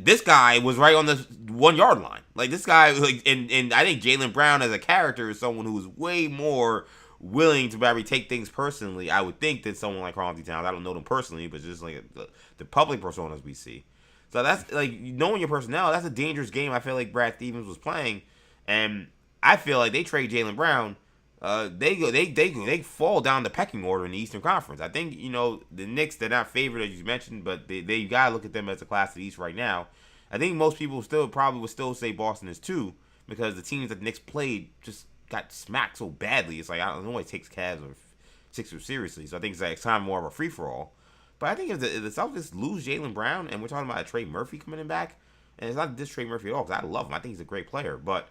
This guy was right on the 1 yard line. Like, this guy, like, and I think Jaylen Brown as a character is someone who is way more willing to probably take things personally, I would think, than someone like Karl-Anthony Towns. I don't know them personally, but just like the public personas we see. So that's like, knowing your personnel, that's a dangerous game. I feel like Brad Stevens was playing, and I feel like they trade Jaylen Brown. They fall down the pecking order in the Eastern Conference. I think, the Knicks, they're not favored, as you mentioned, but they got to look at them as a class of the East right now. I think most people probably would still say Boston is 2, because the teams that the Knicks played just got smacked so badly. It's like, I don't know what takes Cavs or Sixers seriously. So I think it's time more of a free-for-all. But I think if the Celtics lose Jaylen Brown, and we're talking about a Trey Murphy coming in back, and it's not this Trey Murphy at all, because I love him. I think he's a great player, but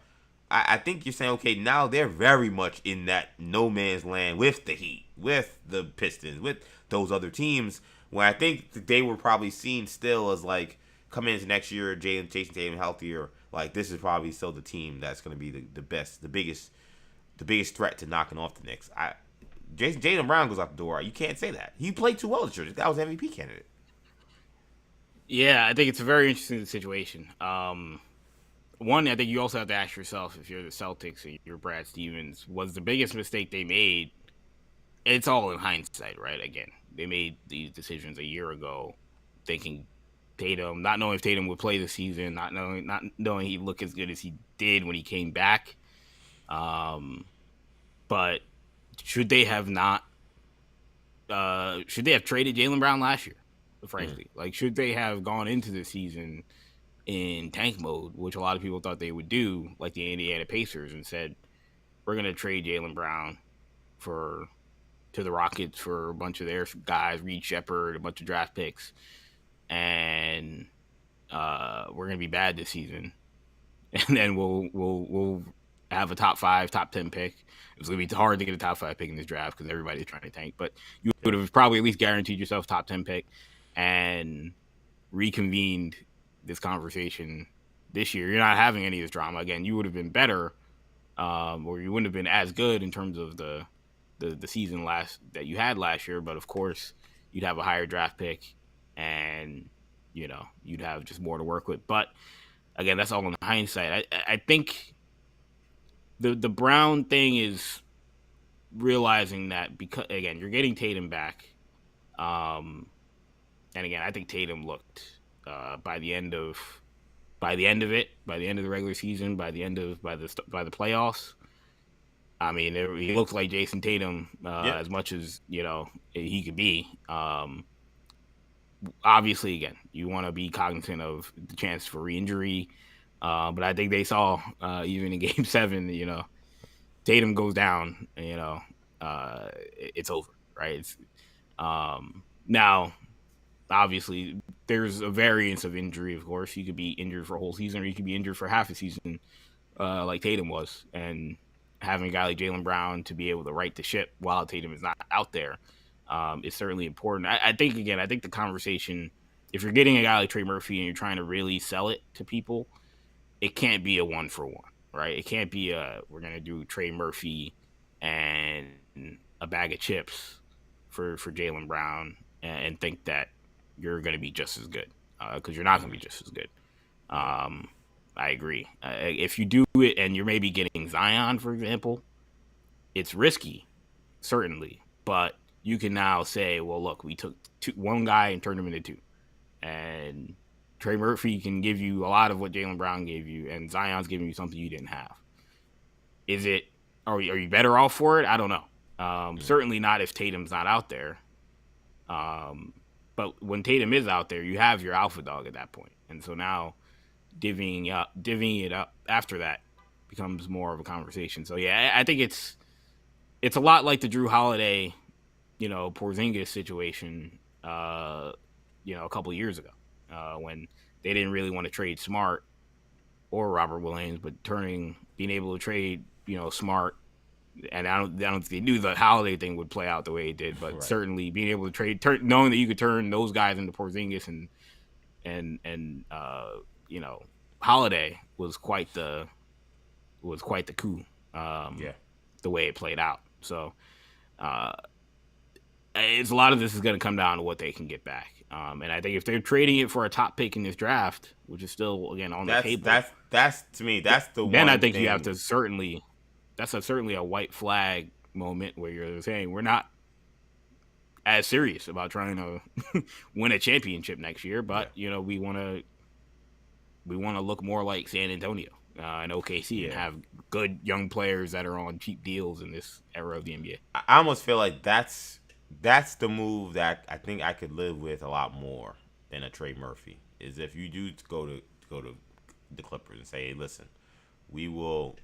I think you're saying, okay, now they're very much in that no man's land with the Heat, with the Pistons, with those other teams, where I think that they were probably seen still as like, coming into next year, Jason Tatum healthier, like this is probably still the team that's going to be the best, the biggest threat to knocking off the Knicks. Jaylen Brown goes out the door. You can't say that. He played too well this year. That was MVP candidate. Yeah, I think it's a very interesting situation. One, I think you also have to ask yourself, if you're the Celtics and you're Brad Stevens, was the biggest mistake they made? It's all in hindsight, right? Again, they made these decisions a year ago, thinking Tatum, not knowing if Tatum would play this season, not knowing he'd look as good as he did when he came back. But should they have not? Should they have traded Jaylen Brown last year? Frankly, like, should they have gone into the season in tank mode, which a lot of people thought they would do, like the Indiana Pacers, and said, we're going to trade Jaylen Brown to the Rockets for a bunch of their guys, Reed Shepherd, a bunch of draft picks, and we're going to be bad this season, and then we'll have a top 5, top 10 pick. It was going to be hard to get a top 5 pick in this draft because everybody's trying to tank, but you would have probably at least guaranteed yourself top 10 pick and reconvened this conversation this year. You're not having any of this drama. Again, you would have been better, or you wouldn't have been as good in terms of the season that you had last year, but of course you'd have a higher draft pick and you'd have just more to work with. But again, that's all in hindsight. I think the Brown thing is realizing that, because again, you're getting Tatum back, and again, I think Tatum looked by the end of the regular season, by the playoffs, I mean, he looks like Jason Tatum as much as he could be. Obviously, again, you want to be cognizant of the chance for re-injury, but I think they saw even in Game 7, Tatum goes down, it's over, right? Now, obviously, there's a variance of injury, of course. You could be injured for a whole season, or you could be injured for half a season, like Tatum was. And having a guy like Jaylen Brown to be able to right the ship while Tatum is not out there is certainly important. I think the conversation, if you're getting a guy like Trey Murphy and you're trying to really sell it to people, it can't be a 1-for-1, right? It can't be we're going to do Trey Murphy and a bag of chips for Jaylen Brown and think that you're going to be just as good, because you're not going to be just as good. I agree. If you do it and you're maybe getting Zion, for example, it's risky, certainly. But you can now say, well, look, we took one guy and turned him into two. And Trey Murphy can give you a lot of what Jaylen Brown gave you, and Zion's giving you something you didn't have. Are you better off for it? I don't know. Certainly not if Tatum's not out there. But when Tatum is out there, you have your alpha dog at that point. And so now divvying it up after that becomes more of a conversation. So yeah, I think it's a lot like the Drew Holiday, Porzingis situation, a couple of years ago, when they didn't really want to trade Smart or Robert Williams, but being able to trade, Smart. And I don't think they knew the Holiday thing would play out the way it did, but right. Certainly being able to knowing that you could turn those guys into Porzingis and Holiday was quite the coup. The way it played out. So it's a lot of this is going to come down to what they can get back. And I think if they're trading it for a top pick in this draft, which is still again on the table, that's to me that's the then one I think thing. You have to certainly. That's certainly a white flag moment where you're saying we're not as serious about trying to win a championship next year, but we want to look more like San Antonio and OKC and have good young players that are on cheap deals in this era of the NBA. I almost feel like that's the move that I think I could live with a lot more than a Trey Murphy. Is if you do go to the Clippers and say, hey, listen, we will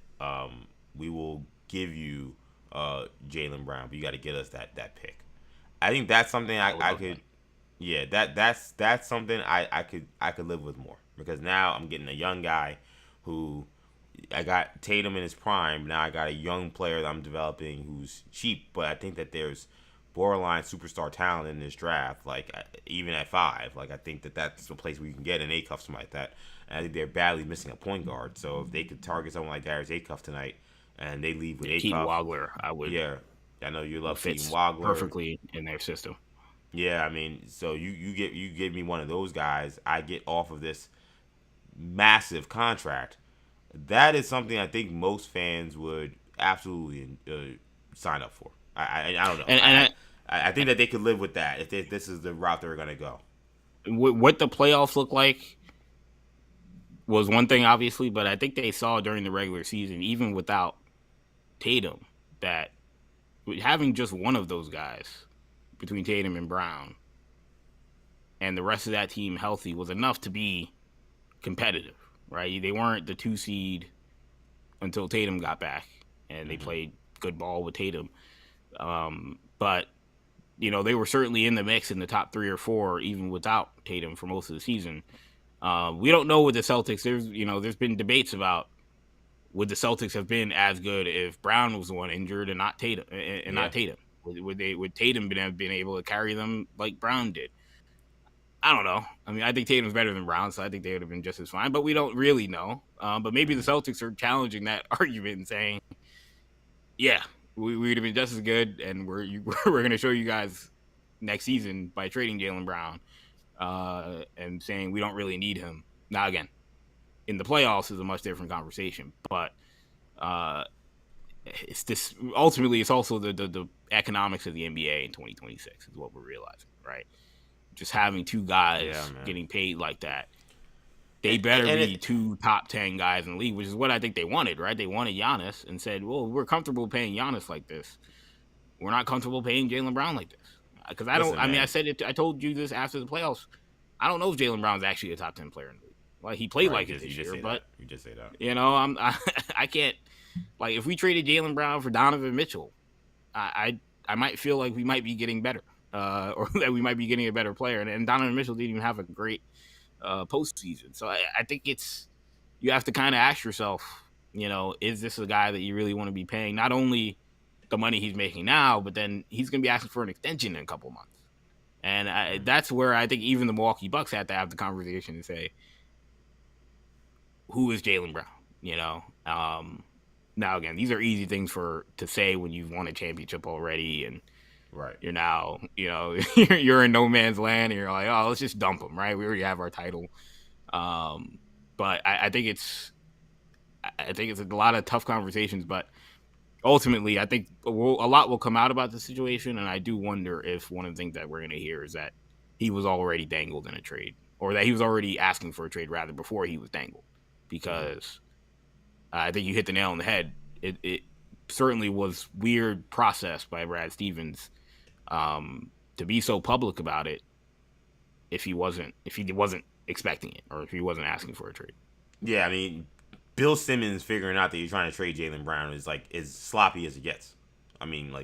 give you Jaylen Brown, but you got to get us that pick. I think that's something I could, that's something I could live with more, because now I'm getting a young guy who I got Tatum in his prime. Now I got a young player that I'm developing who's cheap, but I think that there's borderline superstar talent in this draft. Like even at 5, like I think that's the place where you can get an Acuff, something like that. And I think they're badly missing a point guard. So if they could target someone like Darius Acuff tonight, and they leave with Keaton Acuff. Wagler, I would. Yeah, I know you love Keaton Wagler perfectly in their system. Yeah, I mean, so you give me one of those guys, I get off of this massive contract. That is something I think most fans would absolutely sign up for. I don't know. And I think that they could live with that if this is the route they're going to go. What the playoffs look like was one thing, obviously, but I think they saw during the regular season, even without Tatum, that having just one of those guys between Tatum and Brown and the rest of that team healthy was enough to be competitive, right? They weren't the 2 seed until Tatum got back, and they played good ball with Tatum. But, they were certainly in the mix in the top 3 or 4, even without Tatum for most of the season. We don't know with the Celtics. There's been debates about would the Celtics have been as good if Brown was the one injured and not Tatum, not Tatum. Would Tatum have been able to carry them like Brown did? I don't know. I mean, I think Tatum's better than Brown, so I think they would have been just as fine. But we don't really know. But maybe the Celtics are challenging that argument and saying, yeah, we would have been just as good, and we're going to show you guys next season by trading Jaylen Brown and saying we don't really need him. Now, again, in the playoffs is a much different conversation, but it's this. Ultimately, it's also the economics of the NBA in 2026 is what we're realizing, right? Just having 2 guys getting paid like that, they better be 2 top 10 guys in the league, which is what I think they wanted, right? They wanted Giannis and said, well, we're comfortable paying Giannis like this. We're not comfortable paying Jaylen Brown like this. Because I said it. I told you this after the playoffs. I don't know if Jaylen Brown's actually a top 10 player in the league. Like he played like it this year, but you just say that. I can't. Like if we traded Jaylen Brown for Donovan Mitchell, I might feel like we might be getting better, or that we might be getting a better player. And Donovan Mitchell didn't even have a great postseason. So I think you have to kind of ask yourself, is this a guy that you really want to be paying? Not only the money he's making now, but then he's going to be asking for an extension in a couple months. And that's where I think even the Milwaukee Bucks have to have the conversation and say, who is Jaylen Brown? Now again, these are easy things to say when you've won a championship already, and you're now you're in no man's land, and you're like, oh, let's just dump him, right? We already have our title. But But I think it's a lot of tough conversations. But ultimately, I think a lot will come out about the situation, and I do wonder if one of the things that we're going to hear is that he was already dangled in a trade, or that he was already asking for a trade rather before he was dangled, because I think you hit the nail on the head. It certainly was weird process by Brad Stevens to be so public about it if he wasn't expecting it, or if he wasn't asking for a trade. Yeah, I mean, Bill Simmons figuring out that you're trying to trade Jaylen Brown is like as sloppy as it gets. I mean,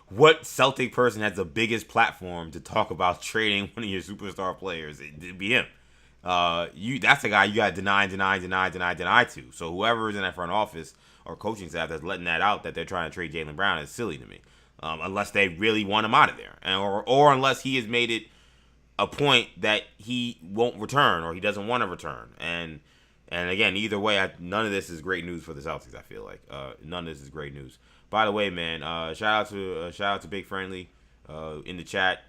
what Celtic person has the biggest platform to talk about trading one of your superstar players? It'd be him. That's the guy you got to deny to. So whoever is in that front office or coaching staff that's letting that out that they're trying to trade Jaylen Brown is silly to me. Unless they really want him out of there, or unless he has made it a point that he won't return or he doesn't want to return. And again, either way, none of this is great news for the Celtics. I feel like none of this is great news. By the way, man, shout out to Big Friendly in the chat,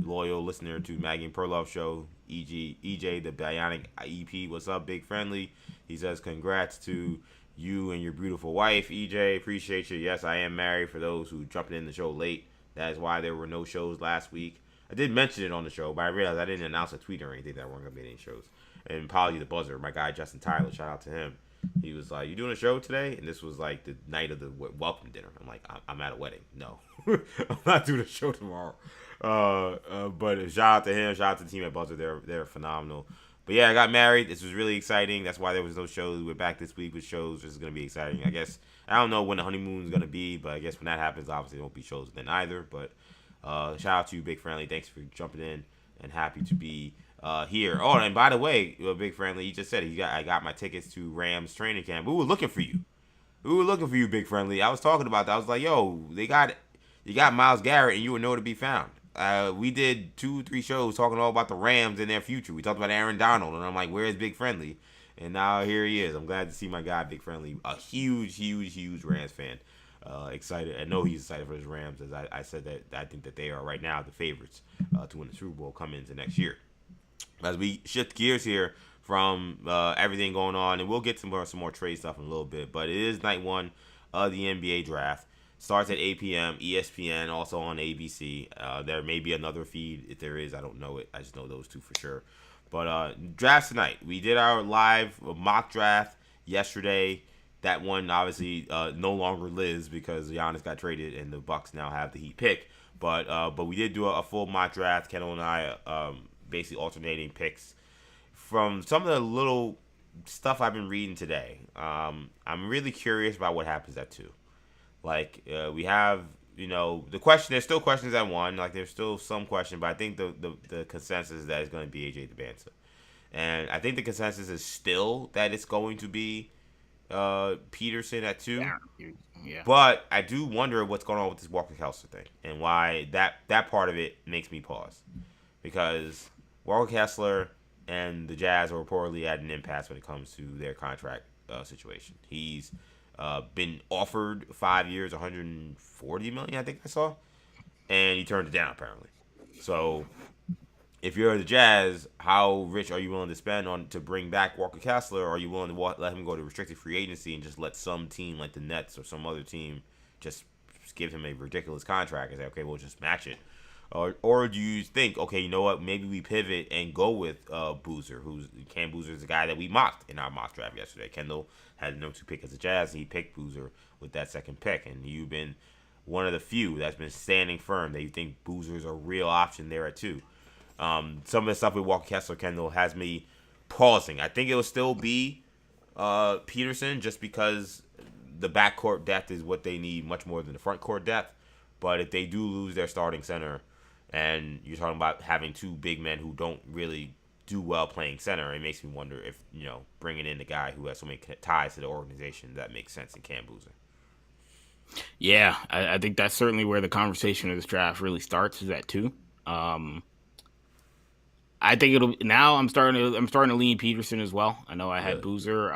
loyal listener to Maggie and Perlov show. EJ the Bionic EP. What's up, Big Friendly? He says congrats to you and your beautiful wife, EJ. Appreciate you. Yes, I am married. For those who jumping in the show late, that is why there were no shows last week. I did mention it on the show, but I realized I didn't announce a tweet or anything that weren't gonna be any shows. And apology to Buzzer, my guy Justin Tyler, shout out to him. He was like, "You doing a show today?" And this was like the night of the welcome dinner. I'm like, "I'm at a wedding. No, I'm not doing a show tomorrow." But shout out to him. Shout out to the team at Buzzer. They're phenomenal. But yeah, I got married. This was really exciting. That's why there was no shows. We're back this week with shows. This is gonna be exciting. I guess I don't know when the honeymoon is gonna be, but I guess when that happens, obviously there won't be shows then either. But shout out to you, Big Friendly. Thanks for jumping in and happy to be here. Oh, and by the way, Big Friendly, he just said I got my tickets to Rams training camp. We were looking for you. Big Friendly. I was talking about that. I was like, yo, you got Myles Garrett, and you were nowhere to be found. We did 2-3 shows talking all about the Rams and their future. We talked about Aaron Donald, and I'm like, where's Big Friendly? And now here he is. I'm glad to see my guy, Big Friendly, a huge Rams fan. Excited. I know he's excited for his Rams, as I said that I think that they are right now the favorites to win the Super Bowl coming into next year. As we shift gears here from everything going on, and we'll get some more trade stuff in a little bit, but it is night one of the NBA draft. Starts at 8 p.m. ESPN, also on ABC. There may be another feed. If there is, I don't know it. I just know those two for sure. But drafts tonight. We did our live mock draft yesterday. That one obviously no longer lives because Giannis got traded and the Bucks now have the Heat pick. But we did do a full mock draft. Kendall and I basically alternating picks from some of the little stuff I've been reading today. I'm really curious about what happens at 2. Like we have, the question. There's still questions at 1. Like there's still some question, but I think the consensus is that it's going to be AJ DeBanza, and I think the consensus is still that it's going to be Peterson at 2. Yeah. But I do wonder what's going on with this Walker Kessler thing and why that part of it makes me pause, because Walker Kessler and the Jazz are reportedly at an impasse when it comes to their contract situation. He's been offered 5 years, $140 million, I think I saw, and he turned it down apparently. So if you're the Jazz, how rich are you willing to spend to bring back Walker Kessler? Or are you willing to let him go to restricted free agency and just let some team like the Nets or some other team just give him a ridiculous contract and say, okay, we'll just match it? Or do you think, okay, you know what, maybe we pivot and go with Boozer, Cam Boozer is the guy that we mocked in our mock draft yesterday. Kendall had the number 2 pick as a Jazz, and he picked Boozer with that second pick. And you've been one of the few that's been standing firm that you think Boozer is a real option there at 2. Some of the stuff with Walker Kessler, Kendall, has me pausing. I think it will still be Peterson just because the backcourt depth is what they need much more than the front court depth. But if they do lose their starting center, and you're talking about having 2 big men who don't really do well playing center, it makes me wonder if, bringing in the guy who has so many ties to the organization, that makes sense in Cam Boozer. Yeah, I think that's certainly where the conversation of this draft really starts, is at 2. I think I'm starting to lean Peterson as well. I know I had Boozer,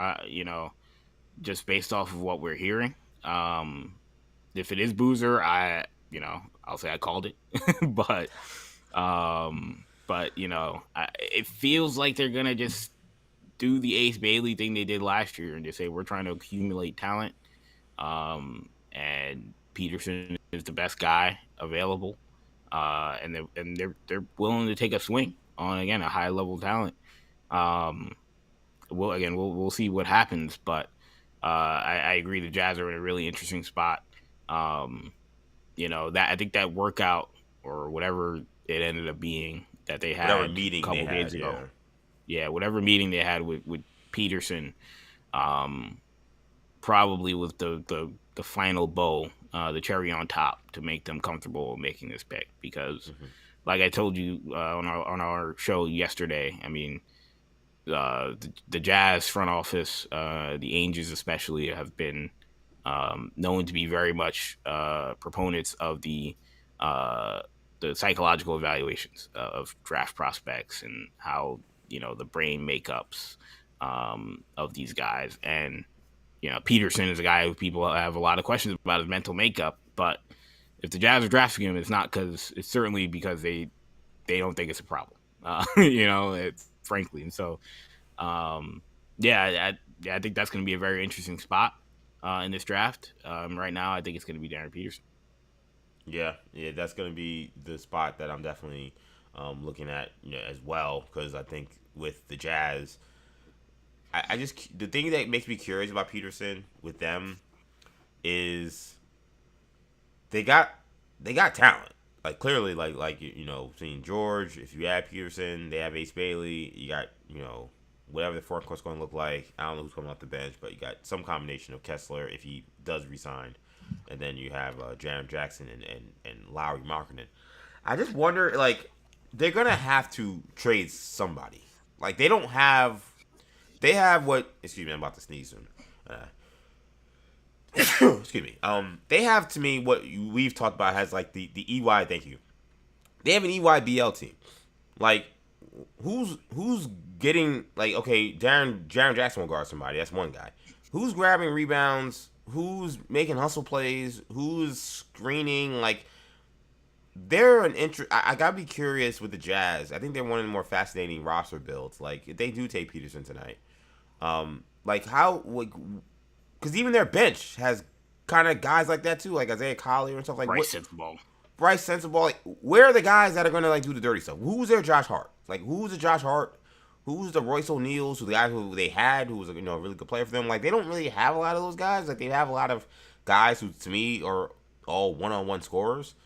just based off of what we're hearing. If it is Boozer, I'll say I called it, but it feels like they're gonna just do the Ace Bailey thing they did last year and just say we're trying to accumulate talent, and Peterson is the best guy available, and they're willing to take a swing on again a high level talent. We'll see what happens, but I agree the Jazz are in a really interesting spot. That I think that workout or whatever it ended up being that they had Whatever a meeting couple they had, days ago. yeah. Yeah, whatever meeting they had with Peterson, probably was the final bow, the cherry on top to make them comfortable making this pick. Because, like I told you on our show yesterday, I mean, the Jazz front office, the Angels especially, have been known to be very much proponents of the psychological evaluations of draft prospects and how the brain makeups of these guys. And Peterson is a guy who people have a lot of questions about his mental makeup. But if the Jazz are drafting him, it's certainly because they don't think it's a problem. Frankly, and so I think that's going to be a very interesting spot in this draft. Right now, I think it's going to be Darren Peterson. Yeah, that's going to be the spot that I'm definitely looking at as well, because I think with the Jazz, I just the thing that makes me curious about Peterson with them is they got talent. Like clearly, like seeing George. If you add Peterson, they have Ace Bailey. You got whatever the front court's going to look like. I don't know who's coming off the bench, but you got some combination of Kessler if he does resign, and then you have Jaren Jackson and Lowry Markkinen. I just wonder, like, they're gonna have to trade somebody. Like they don't have. They have what? Excuse me, I'm about to sneeze soon. Excuse me. They have, to me, what we've talked about has like the EY. Thank you. They have an EYBL team. Like, who's getting, like, okay, Jaren Jackson will guard somebody. That's one guy. Who's grabbing rebounds? Who's making hustle plays? Who's screening? Like, they're an interest. I gotta be curious with the Jazz. I think they're one of the more fascinating roster builds. Like, if they do take Peterson tonight, like how would. Because even their bench has kind of guys like that too, like Isaiah Collier and stuff like Sensabaugh. Bryce Sensabaugh. Like, where are the guys that are gonna like do the dirty stuff? Who's their Josh Hart? Like, who's the Josh Hart? Who's the Royce O'Neals? Who the guy who they had, who was a really good player for them? Like, they don't really have a lot of those guys. Like, they have a lot of guys who, to me, are all one-on-one scorers.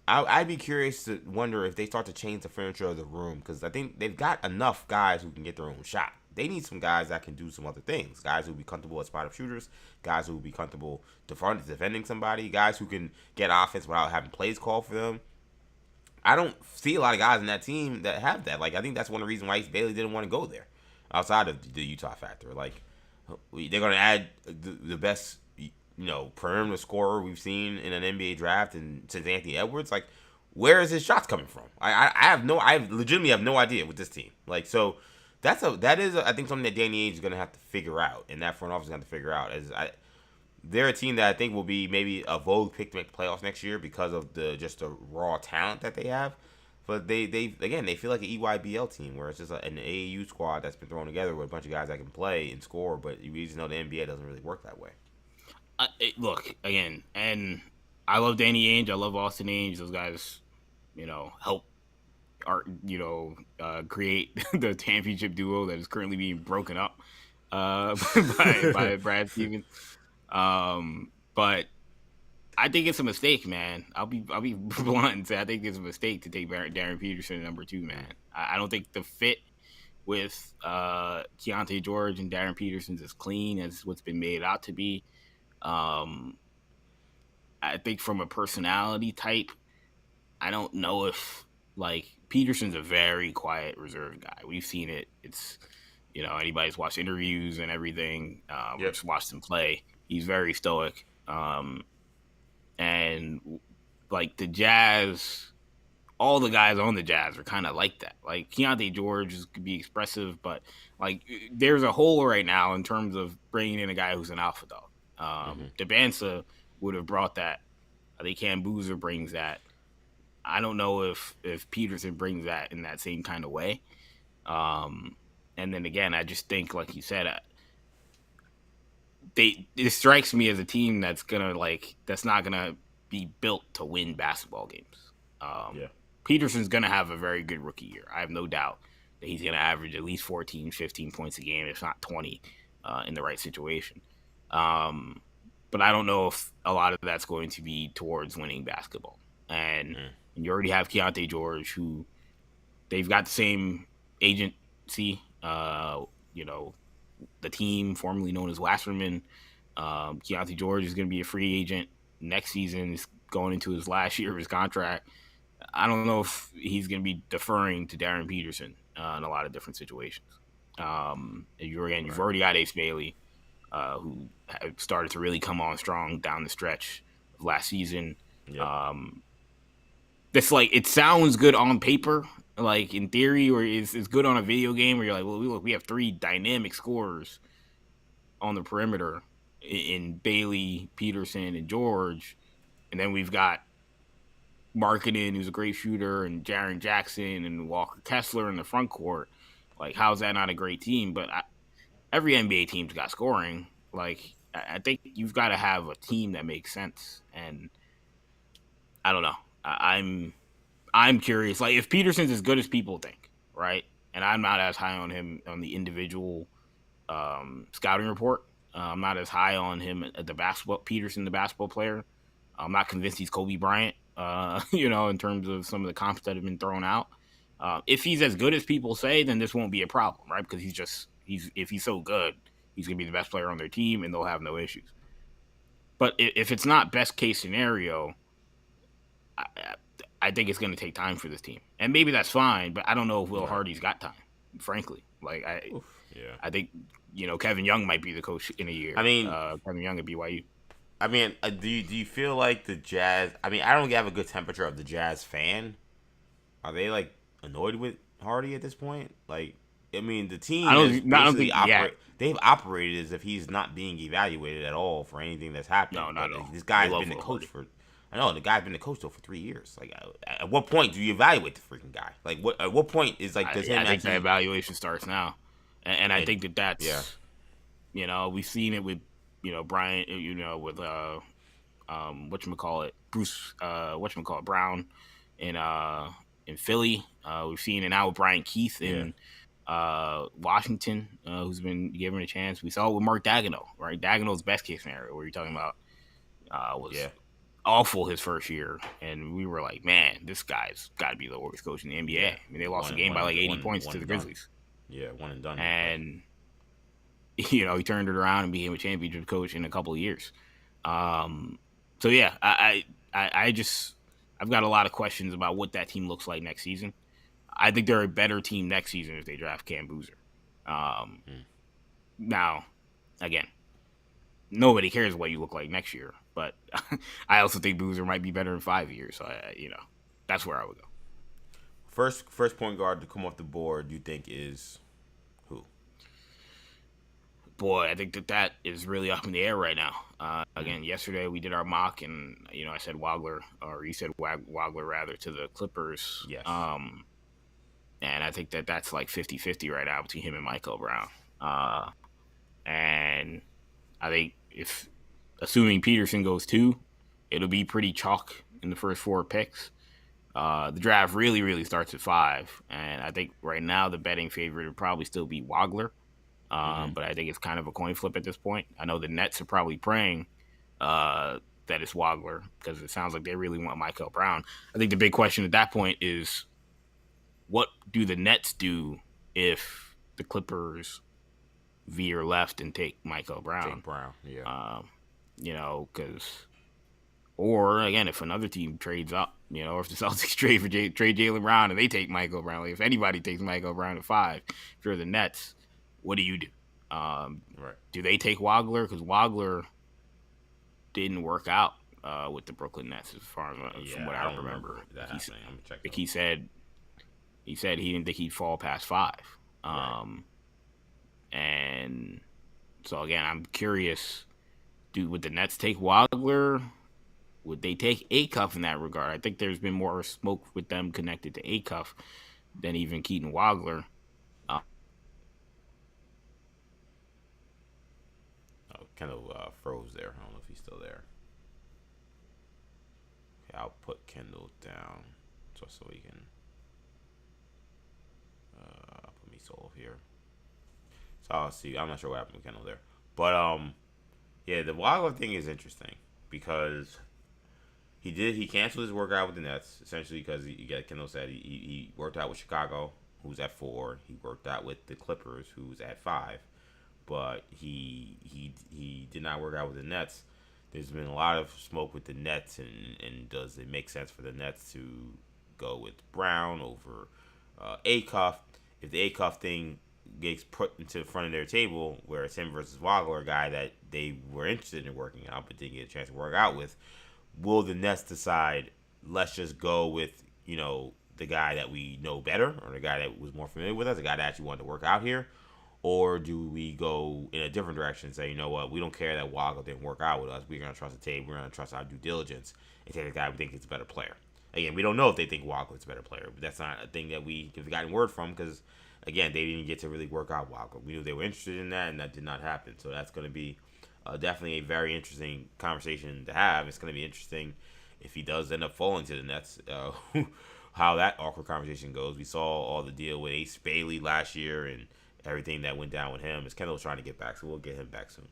I'd be curious to wonder if they start to change the furniture of the room, because I think they've got enough guys who can get their own shot. They need some guys that can do some other things. Guys who will be comfortable as spot-up shooters. Guys who will be comfortable defending somebody. Guys who can get offense without having plays called for them. I don't see a lot of guys in that team that have that. Like, I think that's one of the reasons why Ace Bailey didn't want to go there, outside of the Utah factor. Like, they're going to add the best, perimeter scorer we've seen in an NBA draft since Anthony Edwards. Like, where is his shots coming from? I legitimately have no idea with this team. Like, so. That is I think something that Danny Ainge is going to have to figure out, and that front office is going to have to figure out. They're a team that I think will be maybe a vogue pick to make the playoffs next year because of the raw talent that they have. But they feel like an EYBL team where it's just an AAU squad that's been thrown together with a bunch of guys that can play and score, but you just know the NBA doesn't really work that way. Look, again, and I love Danny Ainge. I love Austin Ainge. Those guys, help create the championship duo that is currently being broken up by Brad Stevens. But I think it's a mistake, man. I'll be blunt and say I think it's a mistake to take Darren Peterson at number 2, man. I don't think the fit with Keontae George and Darren Peterson's as clean as what's been made out to be. I think from a personality type, I don't know if, like, Peterson's a very quiet, reserved guy. We've seen it. It's, anybody's watched interviews and everything. Just watched him play. He's very stoic. And, like, the Jazz, all the guys on the Jazz are kind of like that. Like, Keontae George could be expressive, but, like, there's a hole right now in terms of bringing in a guy who's an alpha dog. Debansa would have brought that. I think Cam Boozer brings that. I don't know if Peterson brings that in that same kind of way. And then again, I just think, like you said, it strikes me as a team that's not gonna be built to win basketball games. Yeah. Peterson's gonna have a very good rookie year. I have no doubt that he's gonna average at least 14, 15 points a game, if not 20, in the right situation. But I don't know if a lot of that's going to be towards winning basketball. And you already have Keontae George, who they've got the same agency. You know, the team formerly known as Wasserman. Keontae George is going to be a free agent next season. Is going into his last year of his contract. I don't know if he's going to be deferring to Darren Peterson in a lot of different situations. You've already got Ace Bailey, who started to really come on strong down the stretch of last season. Yep. That's like, it sounds good on paper, like in theory, or it's good on a video game where you're like, well, we have three dynamic scorers on the perimeter in Bailey, Peterson, and George, and then we've got Marketing, who's a great shooter, and Jaren Jackson and Walker Kessler in the front court. Like, how's that not a great team? But every NBA team's got scoring. Like, I think you've got to have a team that makes sense. And I don't know. I'm curious. Like, if Peterson's as good as people think, right? And I'm not as high on him on the individual scouting report. I'm not as high on him at Peterson, the basketball player. I'm not convinced he's Kobe Bryant. In terms of some of the comps that have been thrown out. If he's as good as people say, then this won't be a problem, right? Because if he's so good, he's going to be the best player on their team and they'll have no issues. But if it's not best case scenario, I think it's going to take time for this team. And maybe that's fine, but I don't know if Will Hardy's got time, frankly. Like, I think, Kevin Young might be the coach in a year. I mean, Kevin Young at BYU. I mean, do you feel like the Jazz? I mean, I don't have a good temperature of the Jazz fan. Are they like annoyed with Hardy at this point? Like, I mean, the team they've operated as if he's not being evaluated at all for anything that's happened. No, not at all. This guy's been the coach for. I know the guy's been the coach though for 3 years. Like, at what point do you evaluate the freaking guy? Like, at what point is like does him? I think the evaluation starts now, and I think that's we've seen it with. Brian, with Bruce, Brown in Philly. We've seen it now with Brian Keith in Washington, who's been given a chance. We saw it with Mark Daigneault, right? Daigneault's best case scenario, where you're talking about, was awful his first year, and we were like, man, this guy's got to be the worst coach in the NBA. Yeah. I mean, they lost the game by like 80 points to the Grizzlies. Yeah, one and done. And he turned it around and became a championship coach in a couple of years. So yeah, I've got a lot of questions about what that team looks like next season. I think they're a better team next season if they draft Cam Boozer. Now, again, nobody cares what you look like next year, but I also think Boozer might be better in 5 years. So that's where I would go. First point guard to come off the board, you think is who? Boy, I think that is really up in the air right now. Again, yesterday we did our mock, and I said Wagler, or you said Wagler rather, to the Clippers. Yes. And I think that's like 50-50 right now between him and Michael Brown. And I think assuming Peterson goes 2, it'll be pretty chalk in the first 4 picks. The draft really, really starts at 5, and I think right now the betting favorite would probably still be Wagler. But I think it's kind of a coin flip at this point. I know the Nets are probably praying that it's Wagler because it sounds like they really want Michael Brown. I think the big question at that point is, what do the Nets do if the Clippers veer left and take Michael Brown? Take Brown, yeah. Or again, if another team trades up, or if the Celtics trade Jaylen Brown and they take Michael Brown, like if anybody takes Michael Brown at 5, if you're the Nets, what do you do? Right. Do they take Wagler? Because Wagler didn't work out with the Brooklyn Nets, as far as from what I remember. He said he didn't think he'd fall past 5. Right. And so again, I'm curious. Would the Nets take Wagler? Would they take Acuff in that regard? I think there's been more smoke with them connected to Acuff than even Keaton Wagler. Kendall froze there. I don't know if he's still there. Okay, I'll put Kendall down just so he can put me solo here. So I'll see. I'm not sure what happened with Kendall there, but yeah, the Wagler thing is interesting because he canceled his workout with the Nets essentially because Kendall said he worked out with Chicago, who's at 4. He worked out with the Clippers, who's at 5. But he did not work out with the Nets. There's been a lot of smoke with the Nets, and does it make sense for the Nets to go with Brown over Acuff? If the Acuff thing gets put into the front of their table, where it's him versus Wagler, a guy that they were interested in working out but didn't get a chance to work out with, will the Nets decide, let's just go with, the guy that we know better, or the guy that was more familiar with us, the guy that actually wanted to work out here? Or do we go in a different direction and say, you know what, we don't care that Wagner didn't work out with us. We're going to trust the tape. We're going to trust our due diligence and take the guy we think is a better player. Again, we don't know if they think Wagner is a better player, but that's not a thing that we've gotten word from because, again, they didn't get to really work out Wagner. We knew they were interested in that, and that did not happen. So that's going to be definitely a very interesting conversation to have. It's going to be interesting if he does end up falling to the Nets, how that awkward conversation goes. We saw all the deal with Ace Bailey last year and everything that went down with him. As Kendall's trying to get back, so we'll get him back soon.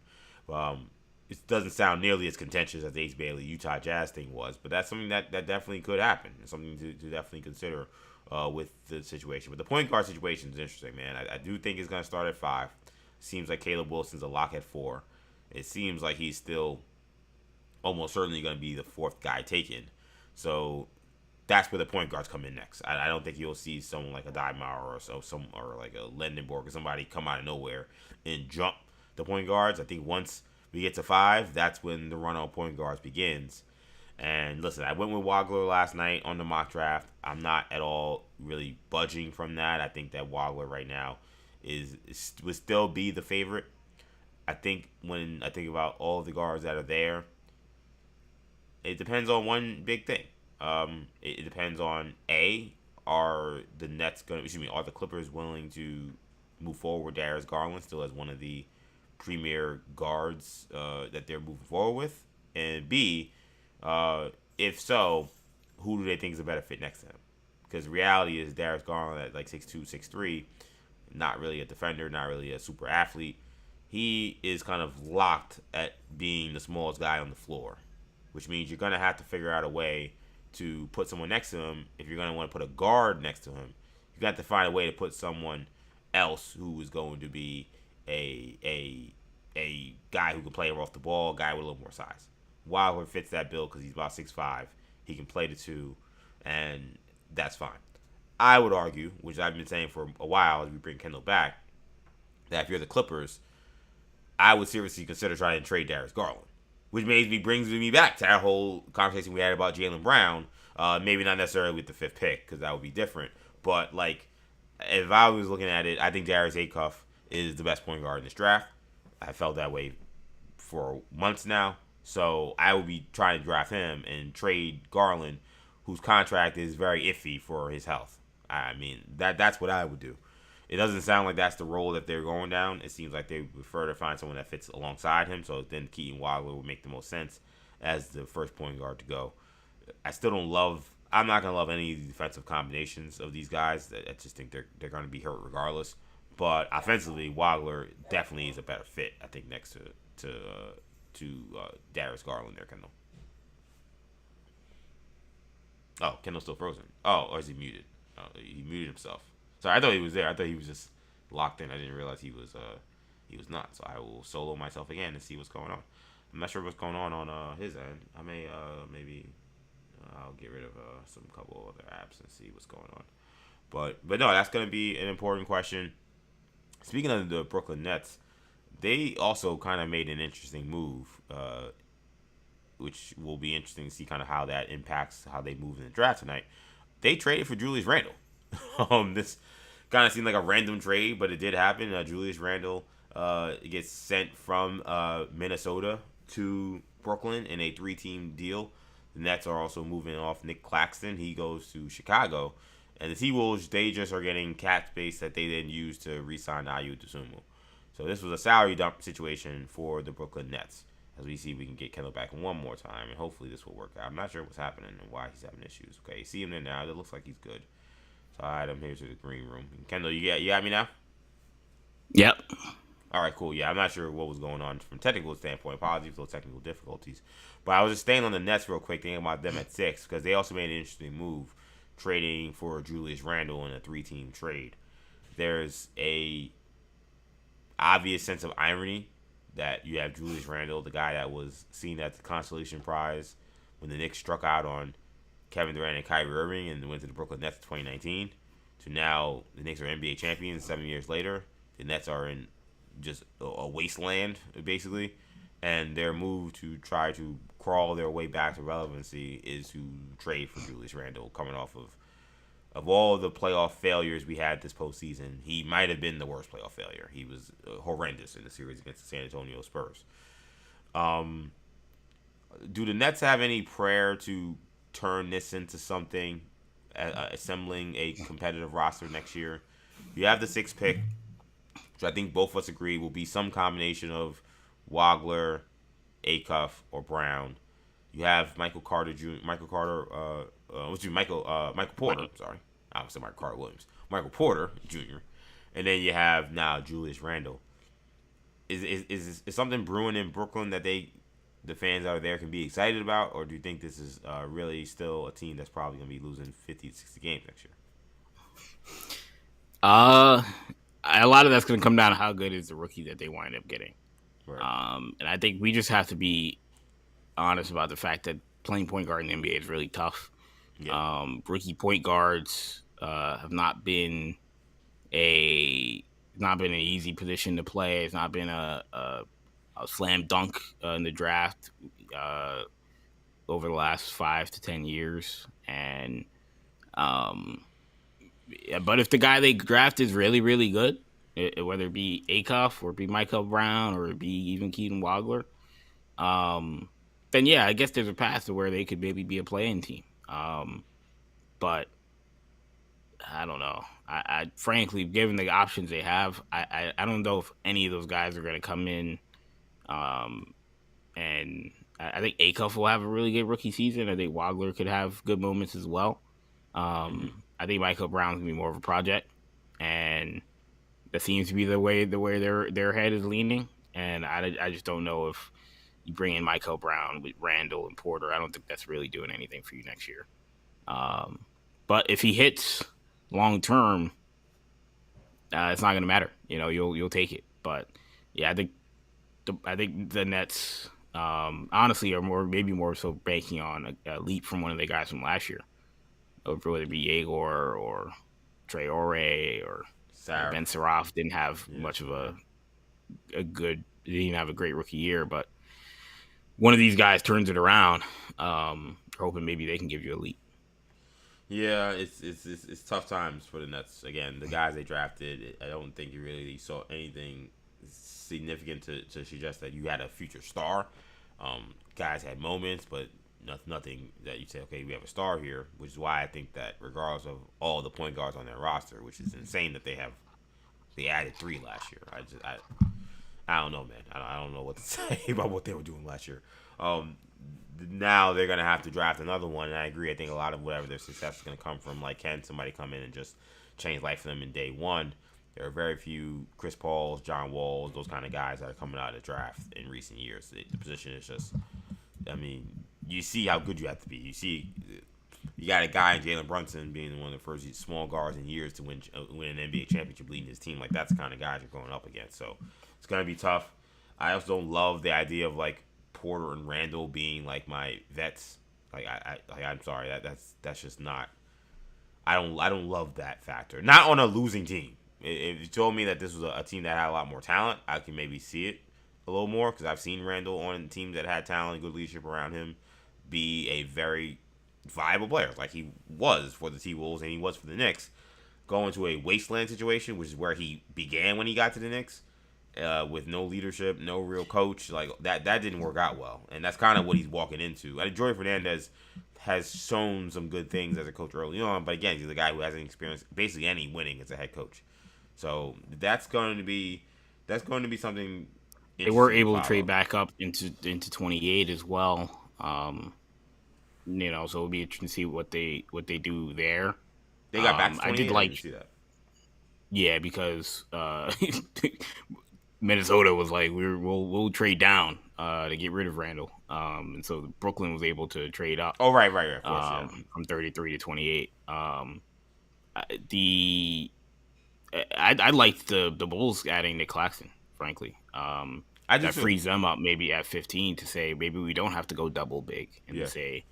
It doesn't sound nearly as contentious as the Ace Bailey Utah Jazz thing was, but that's something that definitely could happen. It's something to definitely consider with the situation. But the point guard situation is interesting, man. I do think it's going to start at 5. Seems like Caleb Wilson's a lock at 4. It seems like he's still almost certainly going to be the 4th guy taken. So that's where the point guards come in next. I don't think you'll see someone like a Diemar or like a Lendenborg or somebody come out of nowhere and jump the point guards. I think once we get to 5, that's when the run on point guards begins. And listen, I went with Wagler last night on the mock draft. I'm not at all really budging from that. I think that Wagler right now would still be the favorite. I think when I think about all of the guards that are there, it depends on one big thing. It depends on are the Clippers willing to move forward with Darius Garland still as one of the premier guards that they're moving forward with, and B, if so, who do they think is a better fit next to him? Because the reality is Darius Garland at like 6'2", 6'3", not really a defender, not really a super athlete. He is kind of locked at being the smallest guy on the floor, which means you're going to have to figure out a way to put someone next to him. If you're going to want to put a guard next to him, you got to find a way to put someone else who is going to be a guy who can play off the ball, a guy with a little more size. Wilder fits that bill because he's about 6'5". He can play the 2, and that's fine. I would argue, which I've been saying for a while as we bring Kendall back, that if you're the Clippers, I would seriously consider trying to trade Darius Garland. Which brings me back to that whole conversation we had about Jaylen Brown. Maybe not necessarily with the 5th pick, because that would be different. But, like, if I was looking at it, I think Darius Acuff is the best point guard in this draft. I felt that way for months now. So I would be trying to draft him and trade Garland, whose contract is very iffy for his health. I mean, that's what I would do. It doesn't sound like that's the role that they're going down. It seems like they prefer to find someone that fits alongside him. So then Keaton Wagler would make the most sense as the first point guard to go. I'm not going to love any of the defensive combinations of these guys. I just think they're going to be hurt regardless. But offensively, Wagler definitely is a better fit, I think, next to Darius Garland there, Kendall. Oh, Kendall's still frozen. Oh, or is he muted? Oh, he muted himself. Sorry, I thought he was there. I thought he was just locked in. I didn't realize he was not. So I will solo myself again and see what's going on. I'm not sure what's going on his end. I may maybe I'll get rid of some couple other apps and see what's going on. But no, that's going to be an important question. Speaking of the Brooklyn Nets, they also kind of made an interesting move, which will be interesting to see kind of how that impacts how they move in the draft tonight. They traded for Julius Randle. This kind of seemed like a random trade, but it did happen. Julius Randle gets sent from Minnesota to Brooklyn in a 3-team deal. The Nets are also moving off Nick Claxton. He goes to Chicago. And the T-Wolves, they just are getting cap space that they then use to re-sign Ayu Dosunmu. So this was a salary dump situation for the Brooklyn Nets. As we see, we can get Kendall back one more time, and hopefully this will work out. I'm not sure what's happening and why he's having issues. Okay, see him there now. It looks like he's good. So I had him here to the green room. Kendall, you got me now? Yep. All right, cool. Yeah, I'm not sure what was going on from a technical standpoint. Apologies for those technical difficulties. But I was just staying on the Nets real quick, thinking about them at 6, because they also made an interesting move, trading for Julius Randle in a 3-team trade. There's a obvious sense of irony that you have Julius Randle, the guy that was seen at the consolation prize when the Knicks struck out on Kevin Durant and Kyrie Irving and went to the Brooklyn Nets in 2019, to now the Knicks are NBA champions 7 years later. The Nets are in just a wasteland, basically, and their move to try to crawl their way back to relevancy is to trade for Julius Randle, coming off of all the playoff failures we had this postseason. He might have been the worst playoff failure. He was horrendous in the series against the San Antonio Spurs. Do the Nets have any prayer to turn this into something, assembling a competitive roster next year? You have the 6th pick, which I think both of us agree will be some combination of Wagler, Acuff, or Brown. You have Michael Porter. Sorry, I was saying Michael Carter Williams. Michael Porter Jr. And then you have now Julius Randle. Is something brewing in Brooklyn that the fans out there can be excited about, or do you think this is really still a team that's probably going to be losing 50 to 60 games next year? A lot of that's going to come down to how good is the rookie that they wind up getting. Right. And I think we just have to be honest about the fact that playing point guard in the NBA is really tough. Yeah. Rookie point guards have not been an easy position to play. It's not been a slam dunk in the draft over the last 5 to 10 years. And but if the guy they draft is really, really good, whether it be Acuff or it be Michael Brown or it be even Keaton Wagler, then yeah, I guess there's a path to where they could maybe be a play-in team. But I don't know. I frankly, given the options they have, I don't know if any of those guys are going to come in. And I think Acuff will have a really good rookie season. I think Wagler could have good moments as well. I think Michael Brown's gonna be more of a project, and that seems to be the way their head is leaning. And I just don't know if you bring in Michael Brown with Randle and Porter. I don't think that's really doing anything for you next year. But if he hits long term, it's not gonna matter. You know, you'll take it. But yeah, I think the Nets honestly are maybe more so banking on a leap from one of the guys from last year. Whether it be Yegor or Traore or Ben Saraf didn't have much of a good. He didn't have a great rookie year, but one of these guys turns it around. Hoping maybe they can give you a leap. Yeah, it's tough times for the Nets. Again, the guys they drafted, I don't think you really saw anything significant to suggest that you had a future star. Guys had moments, but nothing that you say, okay, we have a star here, which is why I think that regardless of all the point guards on their roster, which is insane that they added 3 last year. I don't know, man. I don't know what to say about what they were doing last year. Now they're going to have to draft another one, and I agree. I think a lot of whatever their success is going to come from, like, can somebody come in and just change life for them in day one? There are very few Chris Pauls, John Walls, those kind of guys that are coming out of the draft in recent years. The position is just, I mean, you see how good you have to be. You see, you got a guy in Jalen Brunson being one of the first small guards in years to win an NBA championship, leading his team. Like, that's the kind of guys you're going up against. So it's going to be tough. I also don't love the idea of, like, Porter and Randle being, like, my vets. Like, I'm sorry, that's just not. I don't love that factor. Not on a losing team. If you told me that this was a team that had a lot more talent, I can maybe see it a little more, because I've seen Randle on teams that had talent and good leadership around him be a very viable player, like he was for the T-Wolves and he was for the Knicks. Going to a wasteland situation, which is where he began when he got to the Knicks, with no leadership, no real coach, like that didn't work out well, and that's kind of what he's walking into. I think Jordan Fernandez has shown some good things as a coach early on, but again, he's a guy who hasn't experienced basically any winning as a head coach. So that's going to be that's going to be something They were interesting to able to trade follow. back up into 28 as well. So it'll be interesting to see what they do there. They got back to I did 28. I like, didn't see that. yeah, because Minnesota was like, we'll trade down to get rid of Randall, and so Brooklyn was able to trade up Oh, right. Of course, yeah. from 33 to 28. The I liked the Bulls adding Nick Claxton, frankly. I do That too. frees them up maybe at 15 to say maybe we don't have to go double big and to Yeah. say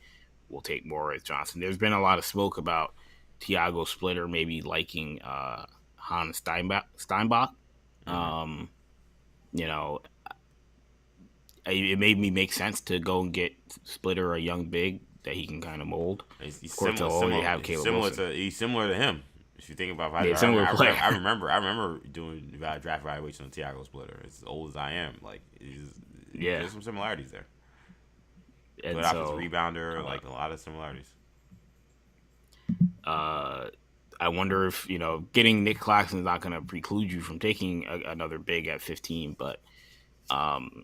we'll take Morris Johnson. There's been a lot of smoke about Tiago Splitter maybe liking Hans Steinbach. Hmm. Um, you know, it made me make sense to go and get Splitter a young big that he can kind of mold. He's Of course, they'll already have Caleb Wilson. he's similar to him. If you think about, Yeah, similar player. I remember doing draft evaluation on Tiago Splitter. As old as I am, like Yeah, there's some similarities there. and Good offensive so rebounder, like a lot of similarities. I wonder if getting Nick Claxton is not going to preclude you from taking another big at 15, but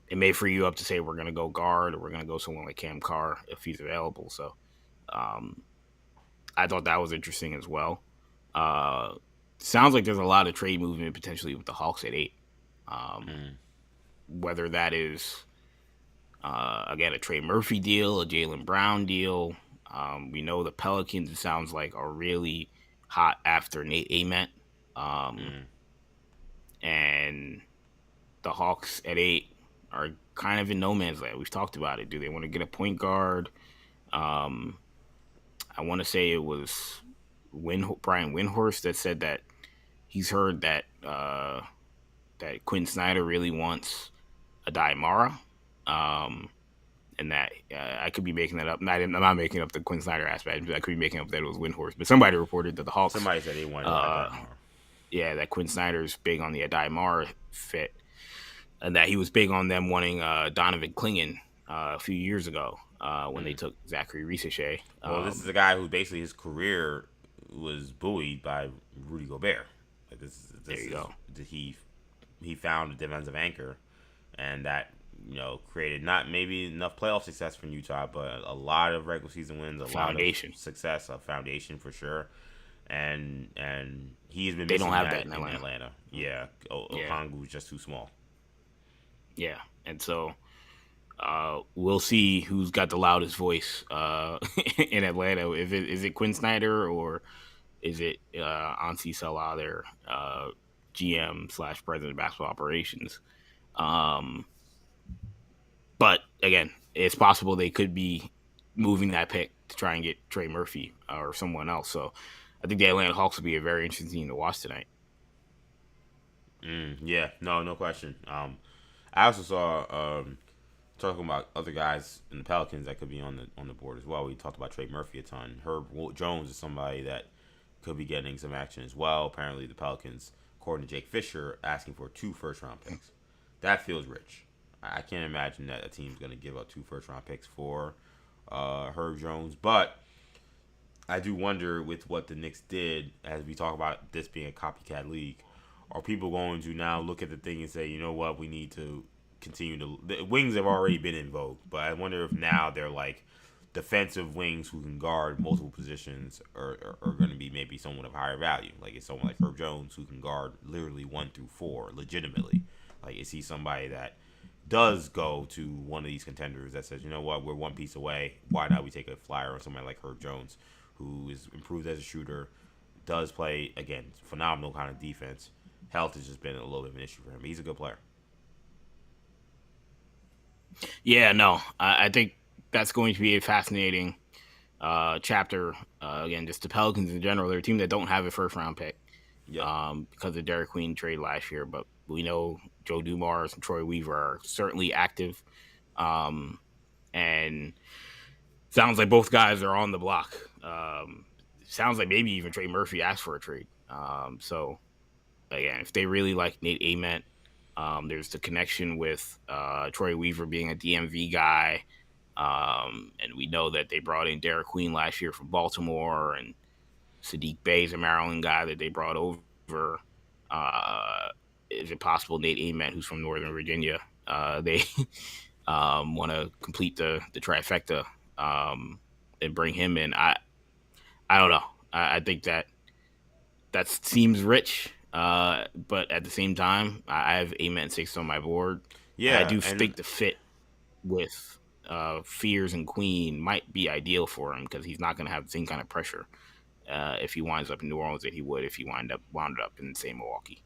it may free you up to say we're going to go guard or we're going to go someone like Cam Carr if he's available. So I thought that was interesting as well. Sounds like there's a lot of trade movement potentially with the Hawks at 8. Whether that is again a Trey Murphy deal, a Jaylen Brown deal. We know the Pelicans, it sounds like, are really hot after Nate Ament. And the Hawks at 8 are kind of in no man's land. We've talked about it. Do they want to get a point guard? I want to say it was Brian Windhorst that said that he's heard that that Quinn Snyder really wants a Daimara. And that I could be making that up. I'm not making up the Quinn Snyder aspect. I could be making up that it was Windhorst. But somebody reported that the Hawks. Somebody said they wanted that more. Yeah, that Quinn Snyder's big on the Daimara fit, and that he was big on them wanting Donovan Clingan a few years ago when they took Zachary Risache. Well, this is a guy who basically his career was buoyed by Rudy Gobert. Like there you go. He found a defensive anchor, and that created not maybe enough playoff success for Utah, but a lot of regular season wins, lot of success, a foundation for sure. And he's been. They don't have that in Atlanta. Yeah, Okongwu's just too small. Yeah, and so we'll see who's got the loudest voice in Atlanta. Is it Quinn Snyder or is it Ansi Salah, their GM / president of basketball operations? But again, it's possible they could be moving that pick to try and get Trey Murphy or someone else. So I think the Atlanta Hawks will be a very interesting team to watch tonight. Yeah, no question. I also saw talking about other guys in the Pelicans that could be on the board as well. We talked about Trey Murphy a ton. Herb Jones is somebody that could be getting some action as well. Apparently, the Pelicans, according to Jake Fisher, asking for 2 first-round picks. That feels rich. I can't imagine that a team's going to give up 2 first-round picks for Herb Jones. But I do wonder with what the Knicks did, as we talk about this being a copycat league, are people going to now look at the thing and say, you know what, we need to continue to... The wings have already been in vogue, but I wonder if now they're like defensive wings who can guard multiple positions are going to be maybe someone of higher value. Like it's someone like Herb Jones who can guard literally 1 through 4 legitimately. Like is he somebody that does go to one of these contenders that says, you know what, we're one piece away. Why not we take a flyer on somebody like Herb Jones, who is improved as a shooter, does play, again, phenomenal kind of defense. Health has just been a little bit of an issue for him. He's a good player. Yeah, no, I think that's going to be a fascinating chapter. Again, just the Pelicans in general. They're a team that don't have a first-round pick because of Derek Queen trade last year, but we know Joe Dumars and Troy Weaver are certainly active. And sounds like both guys are on the block. Sounds like maybe even Trey Murphy asked for a trade. So, again, if they really like Nate Ament, there's the connection with Troy Weaver being a DMV guy. And we know that they brought in Derek Queen last year from Baltimore, and Sadiq Bey is a Maryland guy that they brought over. is it possible Nate Ament, who's from Northern Virginia, they want to complete the trifecta and bring him in? I don't know. I think that seems rich, but at the same time, I have Ament 6 on my board, and I Yeah, do and think the fit with Fears and Queen might be ideal for him because he's not going to have the same kind of pressure if he winds up in New Orleans that he would if he wound up in say Milwaukee.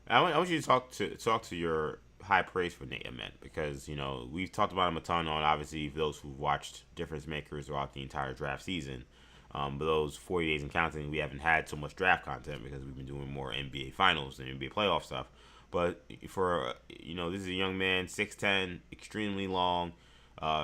I want you to talk to your high praise for Nate Ament because we've talked about him a ton on obviously those who've watched difference makers throughout the entire draft season. But those 40 days and counting, we haven't had so much draft content because we've been doing more NBA finals and NBA playoff stuff. But for this is a young man, 6'10", extremely long.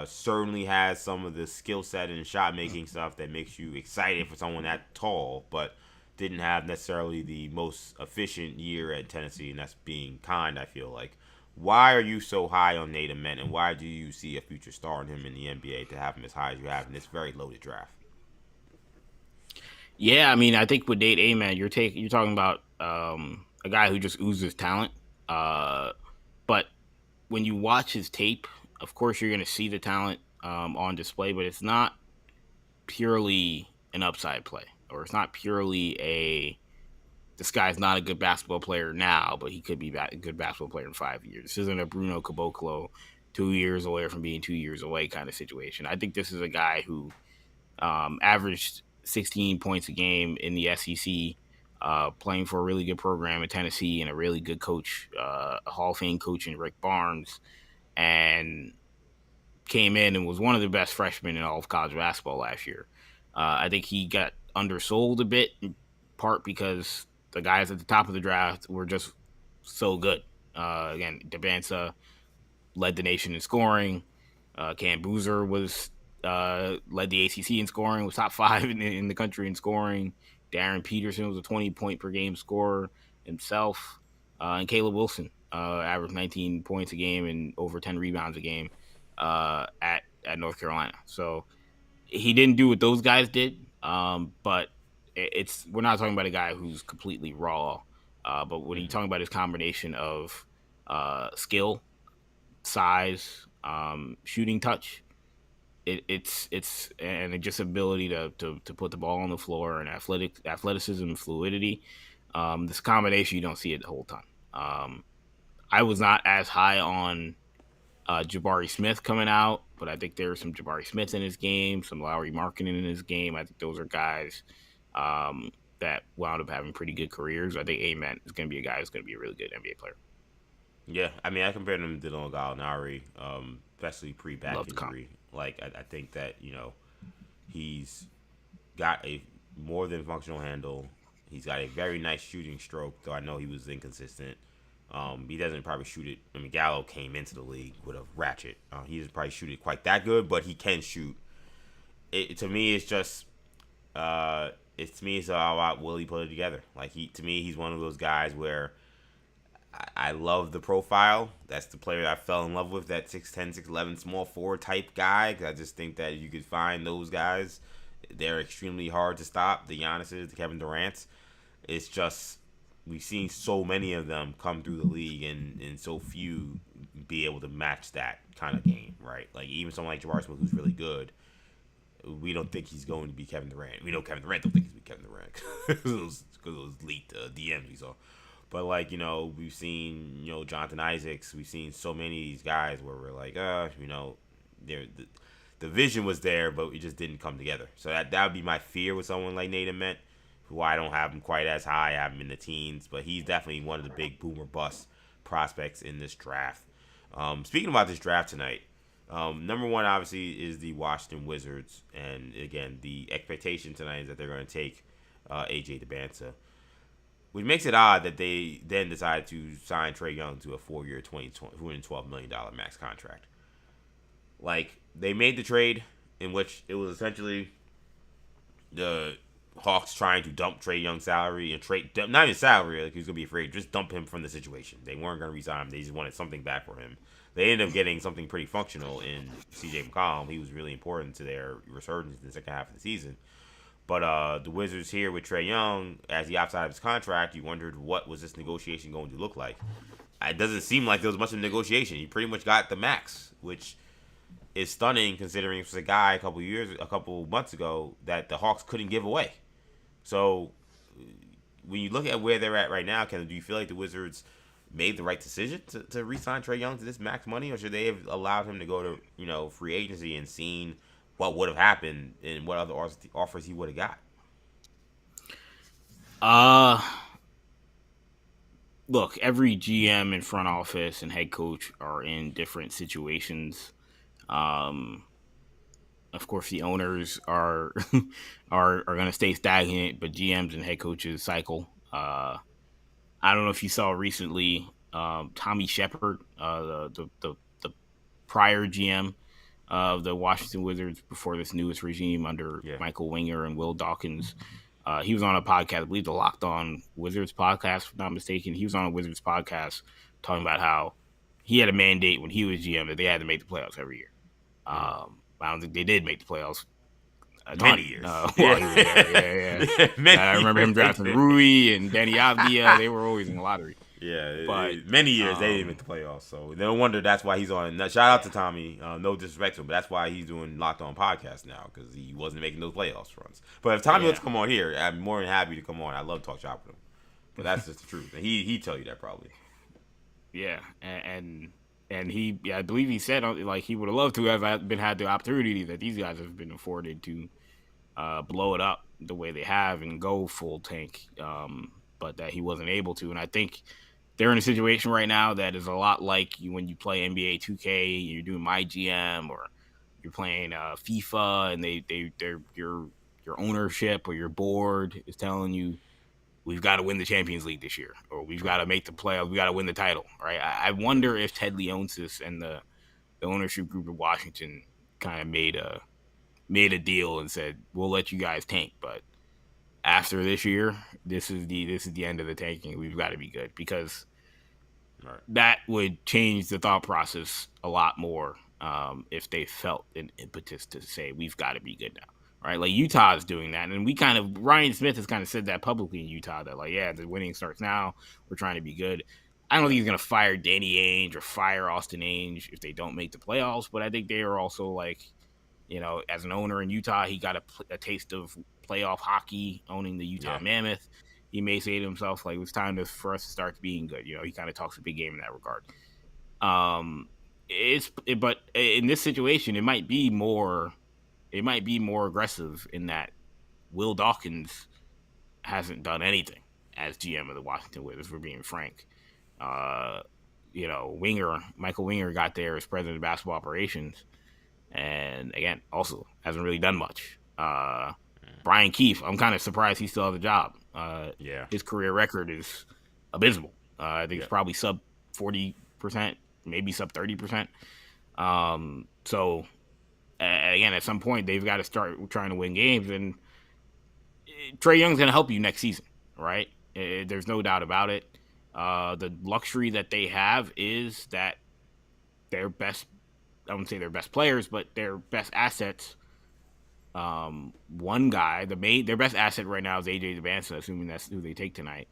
Certainly has some of the skill set and shot making stuff that makes you excited for someone that tall, but didn't have necessarily the most efficient year at Tennessee, and that's being kind, I feel like. Why are you so high on Nate Ament, and why do you see a future star in him in the NBA to have him as high as you have in this very loaded draft? Yeah, I mean, I think with Nate Ament, you're talking about a guy who just oozes talent. But when you watch his tape, of course you're going to see the talent on display, but it's not purely an upside play, or it's not purely this guy's not a good basketball player now, but he could be a good basketball player in 5 years. This isn't a Bruno Caboclo 2 years away from being 2 years away kind of situation. I think this is a guy who averaged 16 points a game in the SEC, playing for a really good program in Tennessee and a really good coach, a Hall of Fame coach in Rick Barnes, and came in and was one of the best freshmen in all of college basketball last year. I think he got undersold a bit, in part because the guys at the top of the draft were just so good. Again, Debansa led the nation in scoring. Cam Boozer led the ACC in scoring, was top 5 in the country in scoring. Darren Peterson was a 20-point per game scorer himself. And Caleb Wilson averaged 19 points a game and over 10 rebounds a game at North Carolina. So he didn't do what those guys did, but we're not talking about a guy who's completely raw. But when you're talking about his combination of skill, size, shooting touch, it's and just ability to put the ball on the floor and athleticism and fluidity. This combination you don't see it the whole time. I was not as high on Jabari Smith coming out, but I think there was some Jabari Smith in his game, some Lowry Markkinen in his game. I think those are guys that wound up having pretty good careers. I think Ament is going to be a guy who's going to be a really good NBA player. Yeah, I mean, I compared him to Dylan Gallinari, especially pre-back injury. Like, I think that, he's got a more than functional handle. He's got a very nice shooting stroke, though I know he was inconsistent. He doesn't probably shoot it. I mean, Gallo came into the league with a ratchet. He doesn't probably shoot it quite that good, but he can shoot. To me, it's just, it's all about will he put it together. Like, to me, he's one of those guys where I love the profile. That's the player that I fell in love with, that 6'10", 6'11", small forward type guy. Cause I just think that you could find those guys. They're extremely hard to stop. The Giannis's, the Kevin Durant's. It's just we've seen so many of them come through the league and so few be able to match that kind of game, right? Like even someone like Jabari Smith who's really good, we don't think he's going to be Kevin Durant. We know Kevin Durant don't think he's Kevin Durant because of those leaked DMs we saw. But we've seen Jonathan Isaacs. We've seen so many of these guys where we're like, the vision was there, but it just didn't come together. So that would be my fear with someone like Nate Ament, who I don't have him quite as high. I have him in the teens, but he's definitely one of the big boomer bust prospects in this draft. Speaking about this draft tonight, number one obviously is the Washington Wizards, and again the expectation tonight is that they're going to take AJ Debansa. Which makes it odd that they then decided to sign Trae Young to a 4-year, $212 million max contract. Like, they made the trade in which it was essentially the Hawks trying to dump Trae Young's salary and not even salary, like he was going to be afraid, just dump him from the situation. They weren't going to resign him. They just wanted something back for him. They ended up getting something pretty functional in CJ McCollum. He was really important to their resurgence in the second half of the season. But the Wizards here with Trae Young, as he outside of his contract, you wondered what was this negotiation going to look like. It doesn't seem like there was much of a negotiation. He pretty much got the max, which is stunning considering it was a guy a couple months ago that the Hawks couldn't give away. So when you look at where they're at right now, Kendall, do you feel like the Wizards made the right decision to re-sign Trae Young to this max money, or should they have allowed him to go to free agency and seen what would have happened and what other offers he would have got? Look, every GM and front office and head coach are in different situations. Of course, the owners are are going to stay stagnant, but GMs and head coaches cycle. I don't know if you saw recently, Tommy Shepard, the prior GM of the Washington Wizards before this newest regime under Michael Winger and Will Dawkins. He was on a podcast, I believe the Locked On Wizards podcast, if I'm not mistaken. He was on a Wizards podcast talking about how he had a mandate when he was GM that they had to make the playoffs every year. I don't think they did make the playoffs. Many years. While he was there. Yeah. I remember him drafting Rui and Danny Avdia. They were always in the lottery. Yeah, but many years they didn't make the playoffs, so no wonder that's why he's on. Shout out to Tommy, no disrespect to him, but that's why he's doing Locked On podcast now because he wasn't making those playoffs runs. But if Tommy wants to come on here, I'm more than happy to come on. I love talk shop with him, but that's just the truth, and he'd tell you that probably. Yeah, and he, I believe he said like he would have loved to have had the opportunity that these guys have been afforded to blow it up the way they have and go full tank, but that he wasn't able to, and I think they're in a situation right now that is a lot like when you play NBA 2K, you're doing My GM, or you're playing FIFA, and they're your ownership or your board is telling you we've got to win the Champions League this year, or we've got to make the playoffs, we got to win the title, right? I wonder if Ted Leonsis and the ownership group of Washington kind of made a deal and said we'll let you guys tank, but after this year, this is the end of the tanking. We've got to be good because that would change the thought process a lot more if they felt an impetus to say we've got to be good now, right? Like Utah is doing that, and Ryan Smith has kind of said that publicly in Utah that the winning starts now. We're trying to be good. I don't think he's going to fire Danny Ainge or fire Austin Ainge if they don't make the playoffs, but I think they are also as an owner in Utah, he got a taste of playoff hockey, owning the Utah Mammoth. He may say to himself, it's time for us to start being good. He kind of talks a big game in that regard. But in this situation, it might be more aggressive in that Will Dawkins hasn't done anything as GM of the Washington Wizards, if we're being frank. Michael Winger got there as president of basketball operations, and again, also hasn't really done much. Brian Keefe, I'm kind of surprised he still has a job. His career record is abysmal. I think it's probably sub 40%, maybe sub 30%. So again, at some point they've got to start trying to win games, and Trae Young's going to help you next season, right? There's no doubt about it. The luxury that they have is that their best, I wouldn't say their best players, but their best assets. One guy, their best asset right now is AJ Devansa, assuming that's who they take tonight.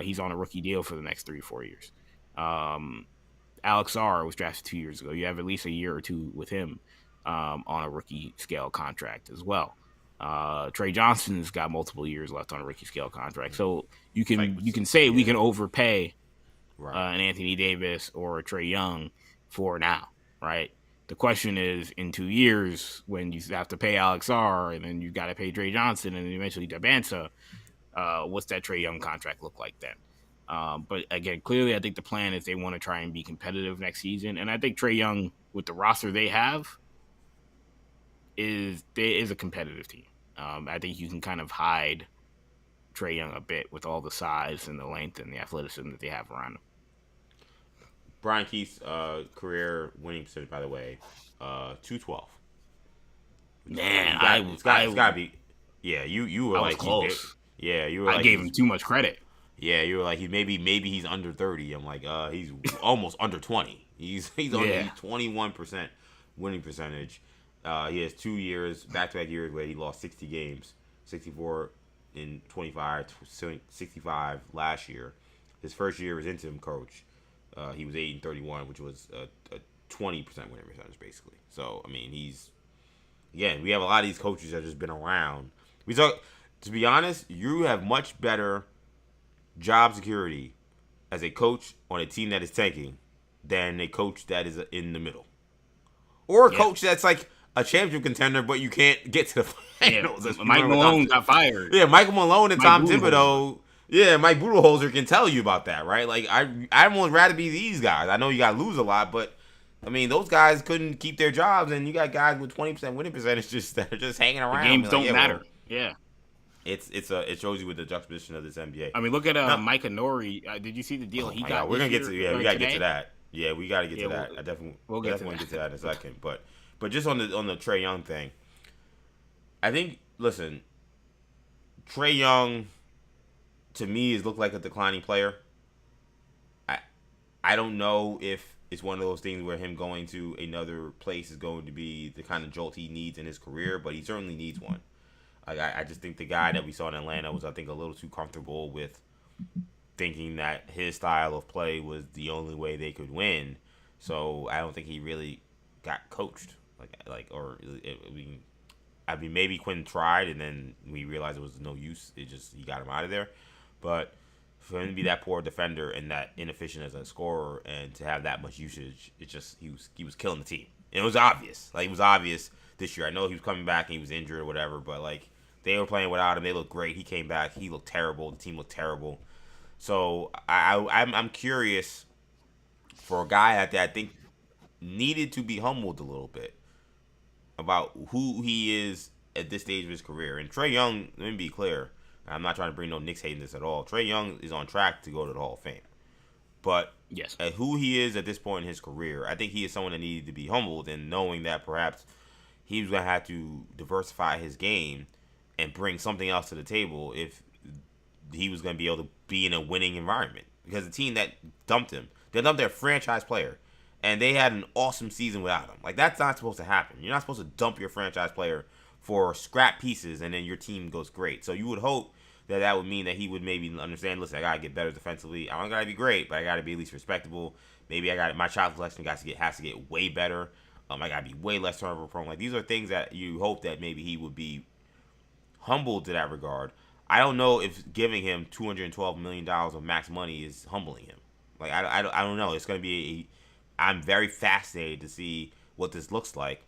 He's on a rookie deal for the next 3-4 years. Alex Sarr was drafted 2 years ago. You have at least a year or two with him on a rookie scale contract as well. Trey Johnson's got multiple years left on a rookie scale contract. So you can say we can overpay an Anthony Davis or a Trae Young for now, right? The question is, in 2 years, when you have to pay Alex Sarr and then you got to pay Trey Johnson and eventually Devansa, what's that Trae Young contract look like then? But again, clearly, I think the plan is they want to try and be competitive next season. And I think Trae Young, with the roster they have, is a competitive team. I think you can kind of hide Trae Young a bit with all the size and the length and the athleticism that they have around him. Brian Keith's career winning percentage, by the way, 212. Man, it's got to be. Yeah, you were like close. You were. I gave him too much credit. Yeah, you were like maybe he's under 30. I'm like, he's almost under 20. He's only 21% winning percentage. He has 2 years, back-to-back years where he lost 60 games. 64 in 25, 65 last year. His first year as interim coach, he was 8-31, which was a 20% winning percentage basically. So I mean, we have a lot of these coaches that have just been around. To be honest, you have much better job security as a coach on a team that is tanking than a coach that is in the middle, or a coach that's like a championship contender, but you can't get to the finals. Yeah, Mike Malone got fired. Yeah, Michael Malone and Mike Tom Budenholzer. Thibodeau. Yeah, Mike Budenholzer can tell you about that, right? Like I'd almost rather be these guys. I know you got to lose a lot, but I mean those guys couldn't keep their jobs, and you got guys with 20% winning percentage that are just hanging around. The games don't matter. Well, Yeah. It shows you with the juxtaposition of this NBA. I mean, look at Mike Nori. Did you see the deal he got? We're gonna get to we gotta today? get to that. Yeah, we gotta get to that. I definitely we'll get to that in a second. But just on the Trae Young thing, I think Trae Young to me has looked like a declining player. I don't know if it's one of those things where him going to another place is going to be the kind of jolt he needs in his career, but he certainly needs one. Like I just think the guy that we saw in Atlanta was, I think, a little too comfortable with thinking that his style of play was the only way they could win. So I don't think he really got coached. I mean, maybe Quinn tried, and then we realized it was no use. He got him out of there. But for him to be that poor defender and that inefficient as a scorer, and to have that much usage, he was killing the team. And it was obvious. Like, it was obvious this year. I know he was coming back and he was injured or whatever, but like, they were playing without him. They looked great. He came back. He looked terrible. The team looked terrible. So I'm curious for a guy that I think needed to be humbled a little bit about who he is at this stage of his career. And Trae Young, let me be clear, I'm not trying to bring no Knicks hate in this at all. Trae Young is on track to go to the Hall of Fame. But yes, at who he is at this point in his career, I think he is someone that needed to be humbled, and knowing that perhaps he was going to have to diversify his game and bring something else to the table if he was going to be able to be in a winning environment. Because the team that dumped him, they dumped their franchise player, and they had an awesome season without him. Like, that's not supposed to happen. You're not supposed to dump your franchise player for scrap pieces and then your team goes great. So you would hope that would mean that he would maybe understand, listen, I got to get better defensively. I don't got to be great, but I got to be at least respectable. Maybe my shot selection has to get way better. I got to be way less turnover prone. Like, these are things that you hope that maybe he would be humbled to that regard. I don't know if giving him $212 million of max money is humbling him. Like, I don't know. It's going to be I'm very fascinated to see what this looks like.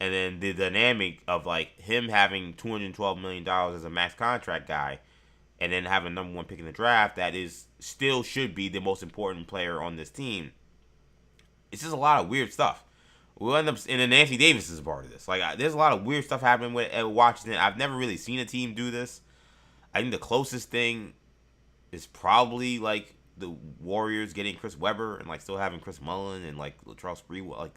And then the dynamic of, like, him having $212 million as a max contract guy and then having number one pick in the draft that still should be the most important player on this team. It's just a lot of weird stuff. We'll end up, and then Anthony Davis is a part of this. Like, there's a lot of weird stuff happening with Washington. I've never really seen a team do this. I think the closest thing is probably, like, the Warriors getting Chris Webber and, like, still having Chris Mullin and, like, Charles Sprewell.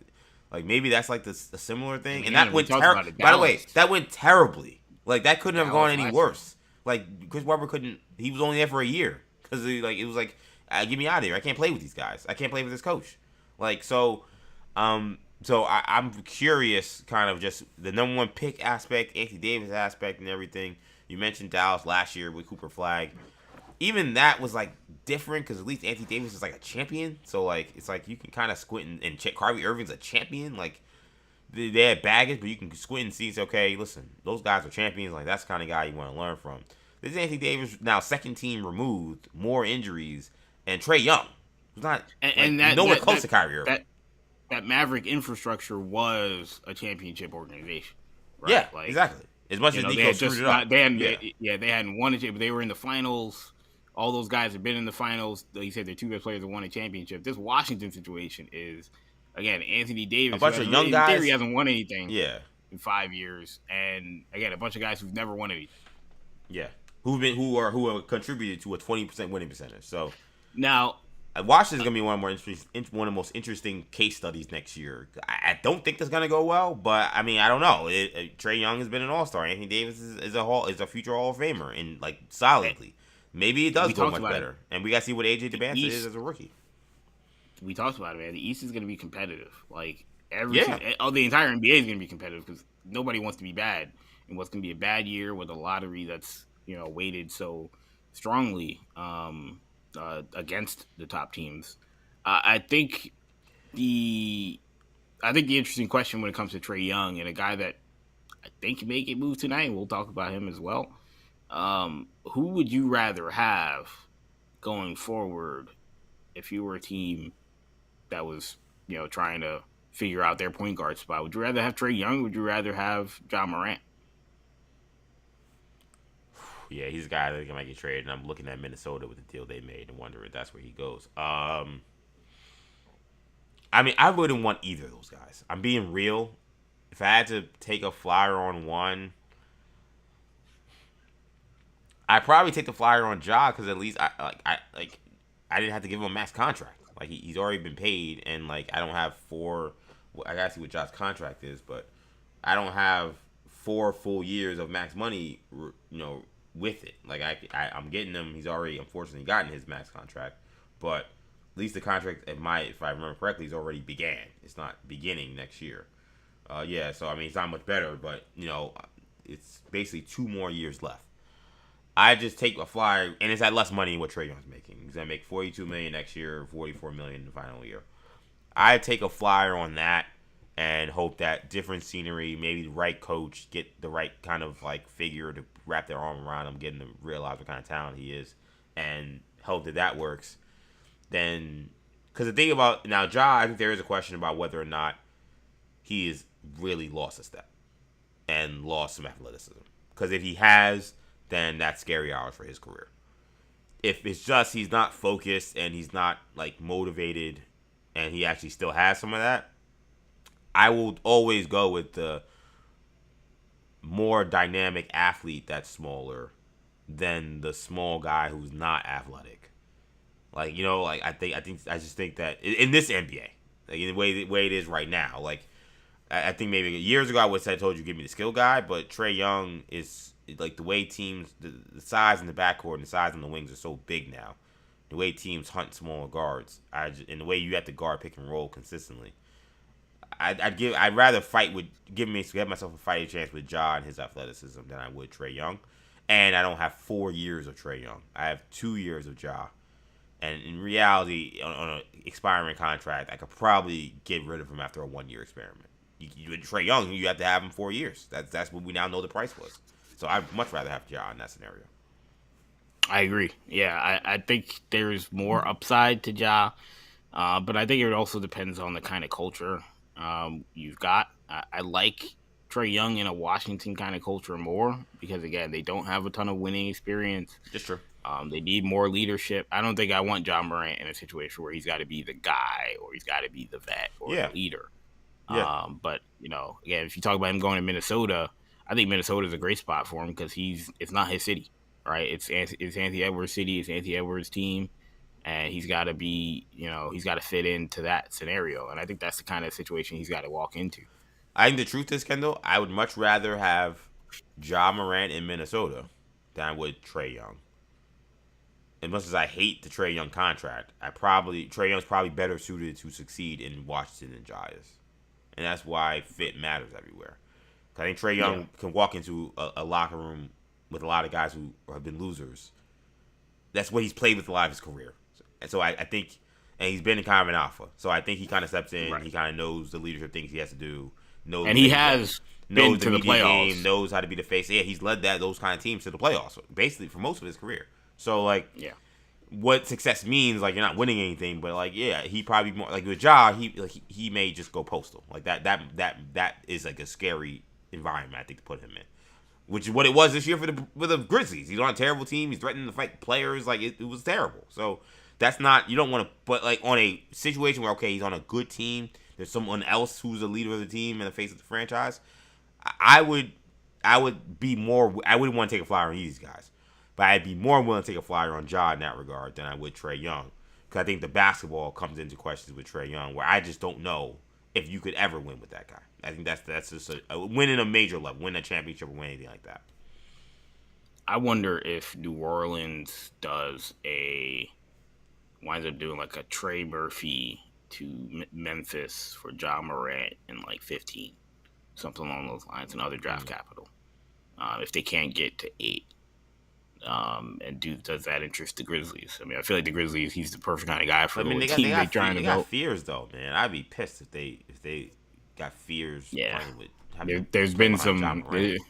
Like maybe that's, like, a similar thing. And that went terribly. By the way, that went terribly. Like, that couldn't have gone any worse. Like, Chris Webber couldn't. He was only there for a year because it was like, get me out of here. I can't play with these guys. I can't play with this coach. Like, so I'm curious, kind of just the number one pick aspect, Anthony Davis aspect, and everything. You mentioned Dallas last year with Cooper Flagg. Even that was, like, different because at least Anthony Davis is, like, a champion. So, like, it's like you can kind of squint and check. Kyrie Irving's a champion. Like, they had baggage, but you can squint and see, it's okay, listen, those guys are champions. Like, that's the kind of guy you want to learn from. This is Anthony Davis, now second team removed, more injuries, and Trae Young. Who's not nowhere close to Kyrie Irving. That Maverick infrastructure was a championship organization. Right? Yeah, like, exactly. As much as Nico screwed it up. They hadn't won it, but they were in the finals. All those guys have been in the finals. Like you said, they're two best players that won a championship. This Washington situation is, again, Anthony Davis. A bunch of young guys. In theory, hasn't won anything in 5 years. And, again, a bunch of guys who've never won anything. Yeah. Who have contributed to a 20% winning percentage. So now, Washington's gonna be one of the most interesting case studies next year. I don't think that's gonna go well, but I mean, I don't know. Trae Young has been an All-Star. Anthony Davis is a future Hall of Famer, and, like, solidly. Maybe it does go much better, and we gotta see what AJ DeBantis is as a rookie. We talked about it, man. The East is gonna be competitive. Like the entire NBA is gonna be competitive because nobody wants to be bad in what's going to be a bad year with a lottery that's weighted so strongly against the top teams. I think the interesting question when it comes to Trae Young and a guy that I think may get moved tonight, and we'll talk about him as well. Who would you rather have going forward if you were a team that was, trying to figure out their point guard spot? Would you rather have Trae Young? Would you rather have Ja Morant? Yeah, he's a guy that might get traded, and I'm looking at Minnesota with the deal they made and wondering if that's where he goes. I mean, I wouldn't want either of those guys. I'm being real. If I had to take a flyer on one, I'd probably take the flyer on Ja because at least I didn't have to give him a max contract. Like he's already been paid, and like I don't have four. I gotta see what Ja's contract is, but I don't have 4 full years of max money. With it, like I'm getting him. He's already unfortunately gotten his max contract, but at least the contract, if I remember correctly, he's already began. It's not beginning next year. Yeah, so I mean it's not much better, but it's basically 2 more years left. I just take a flyer, and it's at less money than what Trae Young's making. He's gonna make $42 million next year, $44 million in the final year. I take a flyer on that and hope that different scenery, maybe the right coach, get the right kind of like figure to wrap their arm around him, getting to realize what kind of talent he is, and hope that works. Then, because the thing about now, Ja, I think there is a question about whether or not he has really lost a step and lost some athleticism. Because if he has, then that's scary hours for his career. If it's just he's not focused and he's not like motivated, and he actually still has some of that, I will always go with the more dynamic athlete that's smaller than the small guy who's not athletic. Like I just think that in this NBA, like in the way it is right now, like I think maybe years ago I would have told you give me the skill guy, but Trae Young is like the way teams the size in the backcourt and the size in the wings are so big now. The way teams hunt smaller guards, and the way you have to guard pick and roll consistently. I'd rather give myself a fighting chance with Ja and his athleticism than I would Trae Young, and I don't have 4 years of Trae Young. I have 2 years of Ja, and in reality, on an expiring contract, I could probably get rid of him after a 1-year experiment. With Trae Young, you have to have him 4 years. That's what we now know the price was. So I'd much rather have Ja in that scenario. I agree. Yeah, I think there's more upside to Ja, but I think it also depends on the kind of culture you've got. I like Trae Young in a Washington kind of culture more because, again, they don't have a ton of winning experience. Just true. They need more leadership. I don't think I want Ja Morant in a situation where he's got to be the guy or he's got to be the vet or the leader. Yeah. But, again, if you talk about him going to Minnesota, I think Minnesota is a great spot for him because it's not his city, right? It's Anthony Edwards' city. It's Anthony Edwards' team. And he's got to be, he's got to fit into that scenario. And I think that's the kind of situation he's got to walk into. I think the truth is, Kendall, I would much rather have Ja Morant in Minnesota than I would Trae Young. As much as I hate the Trae Young contract, Trae Young's probably better suited to succeed in Washington than Ja is. And that's why fit matters everywhere. I think Trae Young can walk into a locker room with a lot of guys who have been losers. That's what he's played with a lot of his career. And so I think, and he's been kind of an alpha. So I think he kind of steps in. Right. He kind of knows the leadership things he has to do. And he has been to the playoffs. Game, knows how to be the face. Yeah, he's led those kind of teams to the playoffs, basically for most of his career. So what success means, like you're not winning anything, but like he probably more like with Ja, he may just go postal. Like that is like a scary environment I think to put him in. Which is what it was this year for the Grizzlies. He's on a terrible team. He's threatening to fight players. Like it was terrible. So that's not, you don't want to, but like on a situation where he's on a good team, there's someone else who's the leader of the team and the face of the franchise. I would be more. I wouldn't want to take a flyer on these guys, but I'd be more willing to take a flyer on Ja in that regard than I would Trae Young, because I think the basketball comes into questions with Trae Young, where I just don't know if you could ever win with that guy. I think that's just a win in a major level, win a championship or win anything like that. I wonder if New Orleans winds up doing like a Trey Murphy to Memphis for Ja Morant in like 15, something along those lines, and other draft capital. if they can't get to 8. And does that interest the Grizzlies? I mean, I feel like the Grizzlies, he's the perfect kind of guy for I mean, the team they're trying to they got build. fears though, man. I'd be pissed if they got fears Yeah, playing with. there's playing been behind Ja some Morant.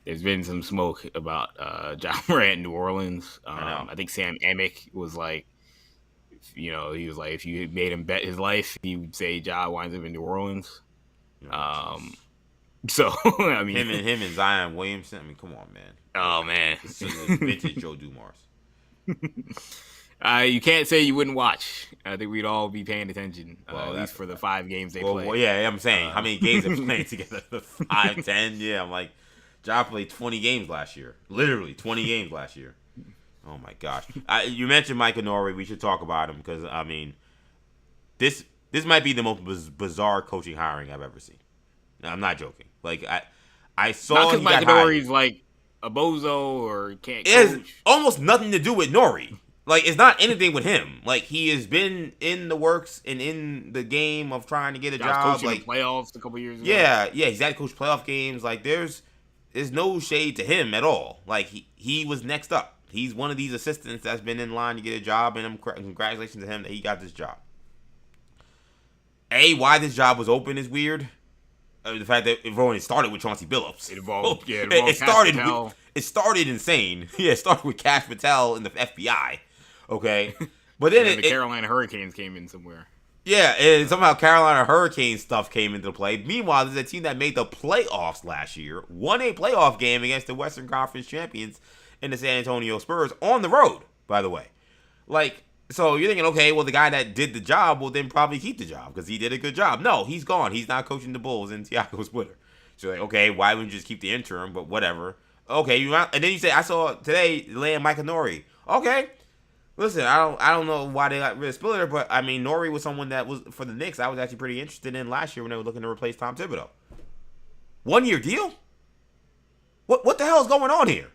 there's been some smoke about John Morant in New Orleans. I know. I think Sam Amick was like, he was like, if you made him bet his life, he would say Ja winds up in New Orleans. Jeez. So I mean, him and Zion Williamson. I mean, come on, man. oh man, This is vintage Joe Dumars. You can't say you wouldn't watch. I think we'd all be paying attention, Well, at least for the 5 games they play. Well, yeah, I'm saying how many games they're playing together? 5, 10. Yeah, I'm like, Ja played 20 games last year. Literally 20 games last year. Oh my gosh! You mentioned Mike Norrie. We should talk about him because I mean, this might be the most bizarre coaching hiring I've ever seen. No, I'm not joking. Like I saw not because he Mike got hired. Norrie's like a bozo or can't It has coach. almost nothing to do with Norrie. Like, it's not anything with him. Like, he has been in the works and in the game of trying to get a job. Coaching Like, the playoffs a couple years ago. yeah, he's had to coach playoff games. Like, there's no shade to him at all. Like, he was next up. He's one of these assistants that's been in line to get a job, and congratulations to him that he got this job. Why this job was open is weird. The fact that it started with Chauncey Billups. It involved It started insane. Yeah, it started with Cash Patel in the FBI. Okay, but then the Carolina Hurricanes came in somewhere. Yeah, and somehow Carolina Hurricanes stuff came into play. Meanwhile, there's a team that made the playoffs last year, won a playoff game against the Western Conference champions in the San Antonio Spurs on the road, by the way. Like, so you're thinking, okay, well, the guy that did the job will then probably keep the job because he did a good job. No, he's gone. He's not coaching the Bulls in Tiago's Twitter. So you're like, okay, why wouldn't you just keep the interim? But whatever. Okay, and then you say, I saw today land Mike Norrie. Okay. Listen, I don't know why they got rid of Spiller, but I mean, Norrie was someone that was for the Knicks. I was actually pretty interested in last year when they were looking to replace Tom Thibodeau. 1-year deal? What the hell is going on here?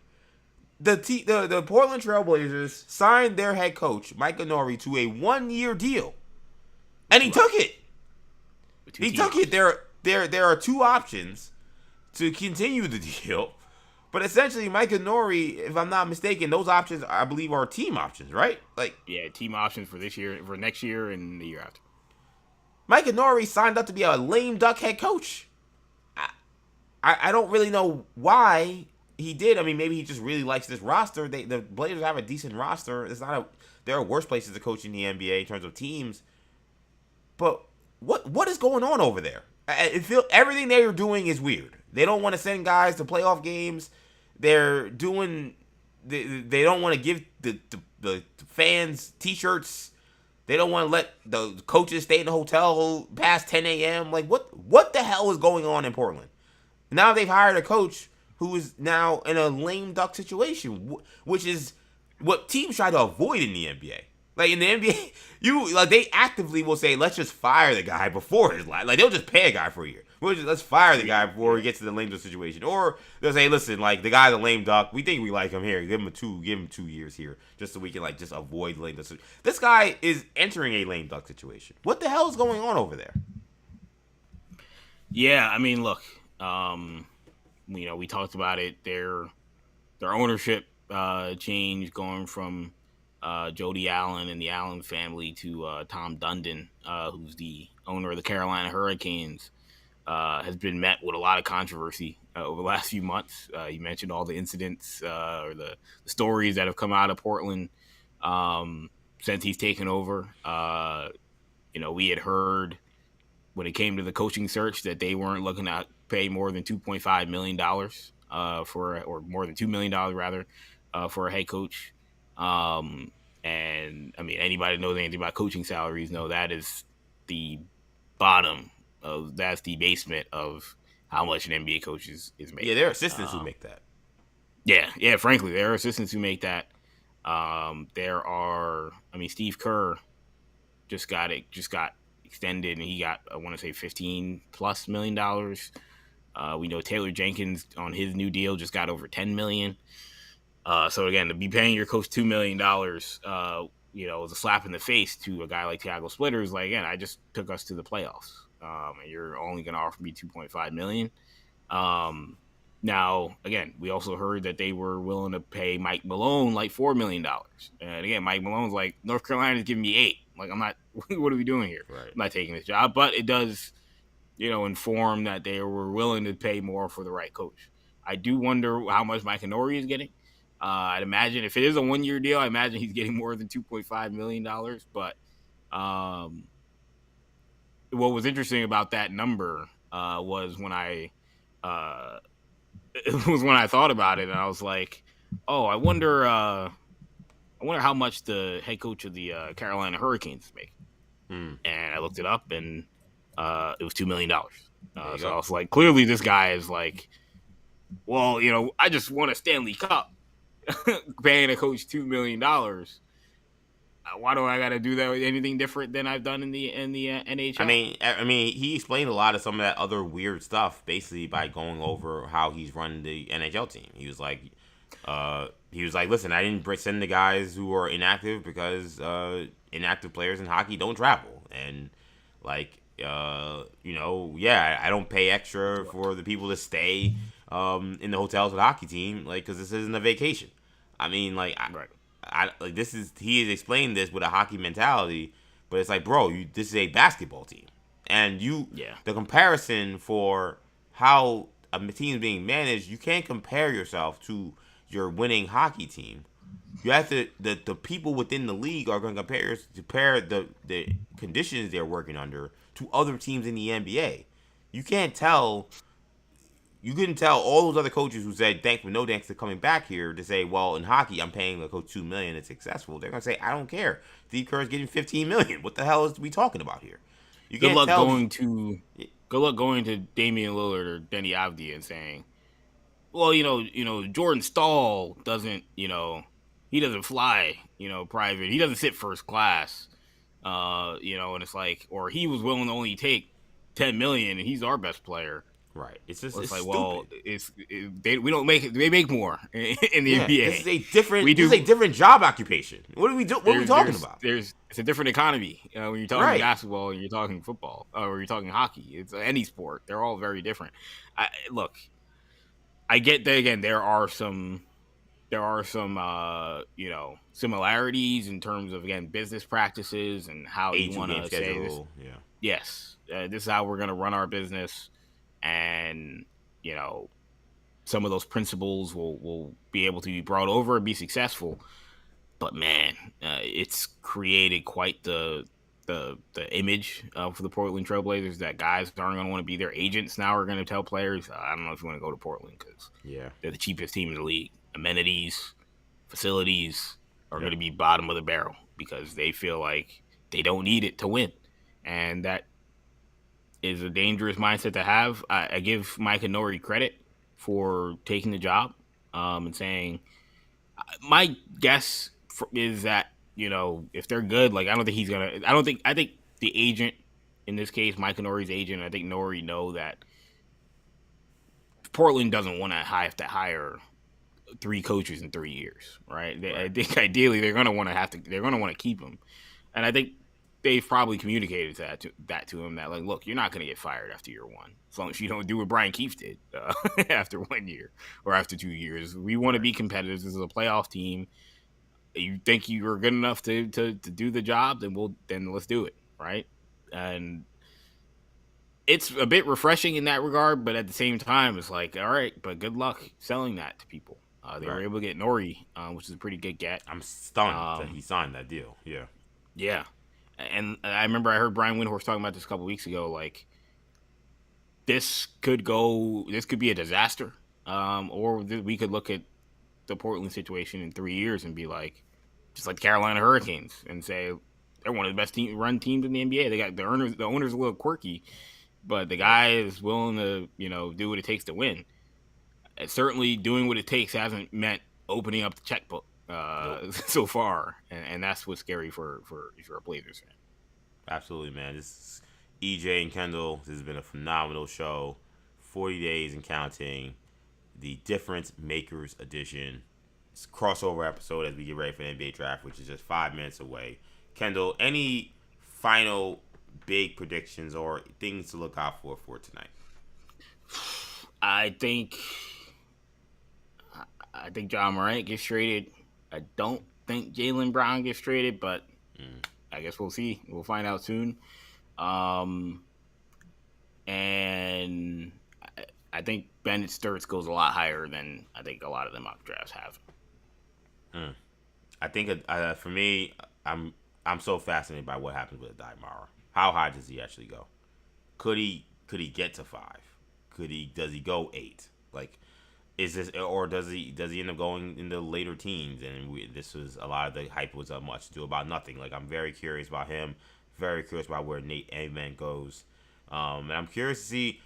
The Portland Trailblazers signed their head coach Mike Norrie to a 1-year deal, and he took it. He took it. There are 2 options to continue the deal. But essentially, Mike Norrie, if I'm not mistaken, those options, I believe, are team options, right? Like, yeah, team options for this year, for next year, and the year after. Mike Norrie signed up to be a lame duck head coach. I don't really know why he did. I mean, maybe he just really likes this roster. The Blazers have a decent roster. There are worse places to coach in the NBA in terms of teams. But what is going on over there? Everything they are doing is weird. They don't want to send guys to playoff games. They don't want to give the fans T-shirts. They don't want to let the coaches stay in the hotel past 10 a.m. Like, what the hell is going on in Portland? Now they've hired a coach who is now in a lame duck situation, which is what teams try to avoid in the NBA. Like, in the NBA, they actively will say, let's just fire the guy before his life. Like, they'll just pay a guy for a year. Let's fire the guy before he gets to the lame duck situation. Or they'll say, listen, like, the guy's a lame duck. We think we like him here. Give him 2 years here just so we can, like, just avoid lame duck. This guy is entering a lame duck situation. What the hell is going on over there? Yeah, I mean, look, we talked about it. Their ownership changed going from Jody Allen and the Allen family to Tom Dundon, who's the owner of the Carolina Hurricanes. Has been met with a lot of controversy over the last few months. You mentioned all the incidents or the stories that have come out of Portland since he's taken over. We had heard when it came to the coaching search that they weren't looking to pay more than $2.5 million or more than $2 million rather for a head coach. And I mean, anybody who knows anything about coaching salaries know that is the bottom. That's the basement of how much an NBA coach is making. Yeah, there are assistants who make that. Yeah. Frankly, there are assistants who make that. Steve Kerr just got extended, and he got, I want to say, $15+ million. We know Taylor Jenkins on his new deal just got over $10 million. So again, to be paying your coach $2 million, is a slap in the face to a guy like Tiago Splitters. Like, again, I just took us to the playoffs. And you're only going to offer me $2.5 million. Now, again, we also heard that they were willing to pay Mike Malone like $4 million. And again, Mike Malone's like, North Carolina's giving me 8. Like, I'm not, what are we doing here? Right. I'm not taking this job. But it does, inform that they were willing to pay more for the right coach. I do wonder how much Mike Nori is getting. I'd imagine if it is a 1-year deal, I imagine he's getting more than $2.5 million. But what was interesting about that number was when it was when I thought about it, and I was like, "Oh, I wonder how much the head coach of the Carolina Hurricanes is making." And I looked it up, and it was $2 million. So I was like, clearly, this guy is like, well, I just won a Stanley Cup, paying a coach $2 million. Why do I got to do that with anything different than I've done in the NHL? I mean, he explained a lot of some of that other weird stuff basically by going over how he's run the NHL team. He was like, listen, I didn't send the guys who are inactive because inactive players in hockey don't travel, and like, I don't pay extra for the people to stay in the hotels with the hockey team, like, because this isn't a vacation. I mean, like, right. He has explained this with a hockey mentality, but it's like, bro, this is a basketball team, and the comparison for how a team is being managed, you can't compare yourself to your winning hockey team. You have to the people within the league are going to compare the conditions they're working under to other teams in the NBA. You couldn't tell all those other coaches who said thanks but no thanks to coming back here to say, well, in hockey I'm paying the coach $2 million. It's successful. They're gonna say, I don't care. Steve Kerr's getting $15 million. What the hell is we talking about here? Good luck going to Damian Lillard or Denny Avdia and saying, well, Jordan Stahl doesn't, he doesn't fly, private. He doesn't sit first class, and it's like, or he was willing to only take $10 million and he's our best player. Right. It's just it's like, stupid. well, we don't make it. They make more in the NBA. This is a different job occupation. What are we talking about? It's a different economy when you're talking basketball and you're talking football or you're talking hockey. It's any sport. They're all very different. I get that. Again, there are some similarities in terms of, again, business practices and how you want to say this. Yeah. Yes, this is how we're going to run our business. And, some of those principles will be able to be brought over and be successful. But, man, it's created quite the image for the Portland Trailblazers that guys aren't going to want to be their agents now are going to tell players, I don't know if you want to go to Portland because they're the cheapest team in the league. Amenities, facilities are going to be bottom of the barrel because they feel like they don't need it to win. And that is a dangerous mindset to have. I give Mike Nori credit for taking the job and saying, my guess is that, if they're good, like, I think the agent, in this case, Mike Nori's agent, I think Nori know that Portland doesn't want to have to hire 3 coaches in 3 years, right? I think ideally they're going to want to keep him. And I think they've probably communicated that to him that, like, look, you're not going to get fired after year 1 as long as you don't do what Brian Keefe did after 1 year or after 2 years. We want to be competitive. This is a playoff team. You think you are good enough to do the job, then let's do it, right? And it's a bit refreshing in that regard, but at the same time, it's like, all right, but good luck selling that to people. They were able to get Nori, which is a pretty good get. I'm stunned that he signed that deal. Yeah. Yeah. And I remember I heard Brian Windhorst talking about this a couple weeks ago. Like, this could be a disaster, or we could look at the Portland situation in 3 years and be like, just like the Carolina Hurricanes, and say they're one of the best run teams in the NBA. They got the owner's a little quirky, but the guy is willing to do what it takes to win. And certainly, doing what it takes hasn't meant opening up the checkbook so far, and that's what's scary for if you're a Blazers fan. Absolutely, man. This is EJ and Kendall. This has been a phenomenal show. 40 days and counting. The Difference Makers edition. It's a crossover episode as we get ready for the NBA draft, which is just 5 minutes away. Kendall, any final big predictions or things to look out for tonight? I think I think John Morant gets traded. I don't think Jaylen Brown gets traded, but I guess we'll see. We'll find out soon. And I think Bennett Sturts goes a lot higher than I think a lot of the mock drafts have. I think for me, I'm so fascinated by what happens with Aday Mara. How high does he actually go? Could he get to 5? Does he go 8? Like, is this, or does he end up going in the later teens? And this was a lot of the hype was much to do about nothing. Like, I'm very curious about him. Very curious about where Nate Amen goes. And I'm curious to see.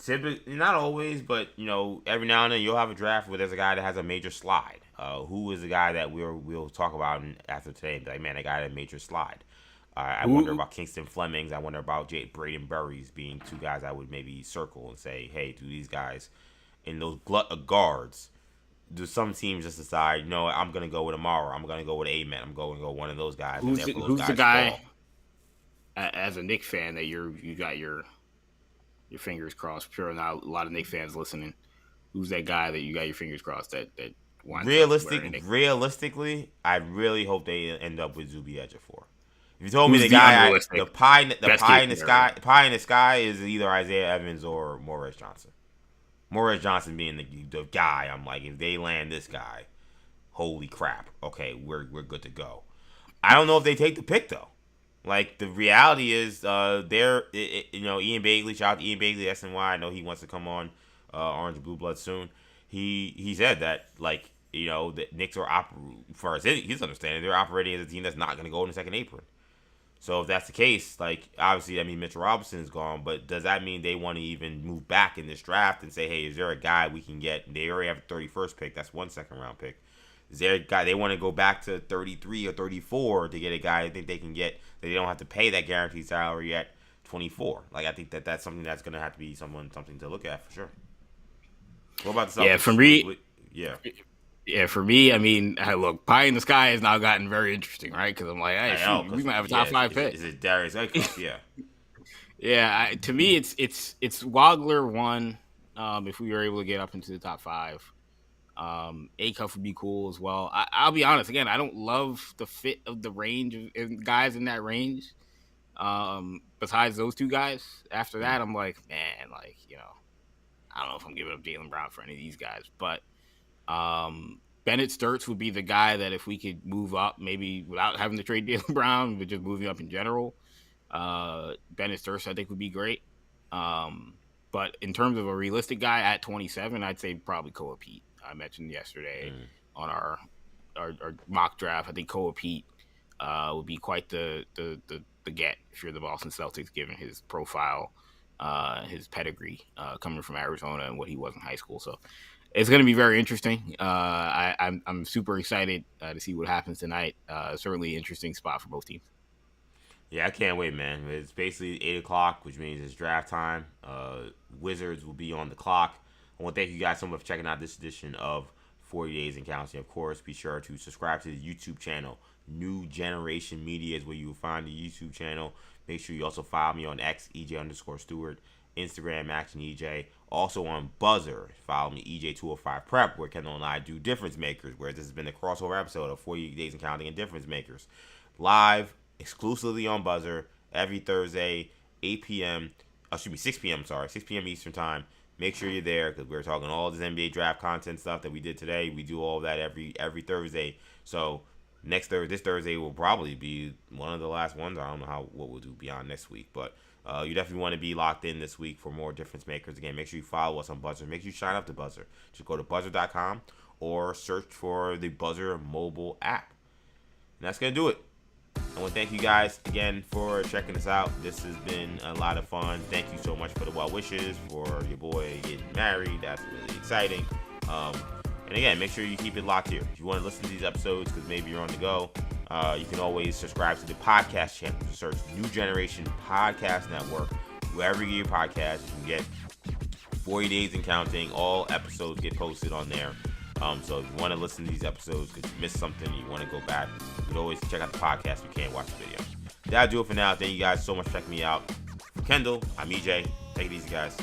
Typically, not always, but every now and then you'll have a draft where there's a guy that has a major slide. Who is the guy that we'll talk about after today? Like, man, that guy had a major slide. I wonder about Kingston Flemings. I wonder about Braden Burries being 2 guys I would maybe circle and say, hey, do these guys in those glut of guards? Do some teams just decide, I'm gonna go with Amara, I'm gonna go with Amen, I'm going to go one of those guys? Who's the guy? As a Knicks fan, that you got your fingers crossed. I'm sure not a lot of Knicks fans listening. Who's that guy that you got your fingers crossed that winds realistically, I really hope they end up with Zubi Ejiofor. If you told me the pie in the sky is either Isaiah Evans or Morris Johnson. Morris Johnson being the guy, I'm like, if they land this guy, holy crap. Okay, we're good to go. I don't know if they take the pick though. Like, the reality is, Ian Bagley, shout out to Ian Bagley, SNY. I know he wants to come on Orange and Blue Blood soon. He said that, like, the Knicks are, as far as his understanding, they're operating as a team that's not going to go in the second apron. So if that's the case, like, obviously that means Mitchell Robinson is gone, but does that mean they want to even move back in this draft and say, hey, is there a guy we can get? They already have a 31st pick. That's 1 second-round pick. Is there a guy they want to go back to 33 or 34 to get a guy I think they can get that they don't have to pay that guaranteed salary at 24? Like, I think that's something that's going to have to be something to look at for sure. What about the Celtics? For me, I mean, look, pie in the sky has now gotten very interesting, right? Because I'm like, hey, we might have a top 5 pick. Is it Darius Acuff? Yeah. Yeah, to me, it's Wagler 1. If we were able to get up into the top 5. Acuff would be cool as well. I'll be honest, again, I don't love the fit of the range of guys in that range. Besides those 2 guys, after that, I'm like, man, like, I don't know if I'm giving up Jaylen Brown for any of these guys, but Bennett Sturts would be the guy that if we could move up, maybe without having to trade Jaylen Brown, but just moving up in general, Bennett Sturts I think would be great. But in terms of a realistic guy at 27, I'd say probably Koa Pete. I mentioned yesterday on our mock draft. I think Koa Pete would be quite the get if you're the Boston Celtics, given his profile, his pedigree coming from Arizona and what he was in high school. So it's going to be very interesting. I'm super excited to see what happens tonight. Certainly interesting spot for both teams. Yeah, I can't wait, man. It's basically 8 o'clock, which means it's draft time. Wizards will be on the clock. I want to thank you guys so much for checking out this edition of 40 Days in Counting. Of course, be sure to subscribe to the YouTube channel. New Generation Media is where you will find the YouTube channel. Make sure you also follow me on X, EJ_Stewart, Instagram, Action EJ. Also on Buzzer, follow me, EJ205 Prep, where Kendall and I do Difference Makers, where this has been a crossover episode of 40 Days in Counting and Difference Makers. Live, exclusively on Buzzer, every Thursday, 6 p.m. Eastern Time. Make sure you're there because we're talking all this NBA draft content stuff that we did today. We do all that every Thursday. So this Thursday will probably be one of the last ones. I don't know what we'll do beyond next week, but you definitely want to be locked in this week for more Difference Makers. Again, make sure you follow us on Buzzer. Make sure you sign up to Buzzer. Just go to buzzer.com or search for the Buzzer mobile app. And that's going to do it. I want to thank you guys again for checking us out. This has been a lot of fun. Thank you so much for the well wishes for your boy getting married. That's really exciting. And again, make sure you keep it locked here. If you want to listen to these episodes because maybe you're on the go, you can always subscribe to the podcast channel. Just search New Generation Podcast Network. Wherever you get your podcast, you can get 40 Days and Counting. All episodes get posted on there. So if you want to listen to these episodes because you missed something and you want to go back, you can always check out the podcast. You can't watch the video. That'll do it for now. Thank you guys so much for checking me out. For Kendall, I'm EJ. Take it easy, guys.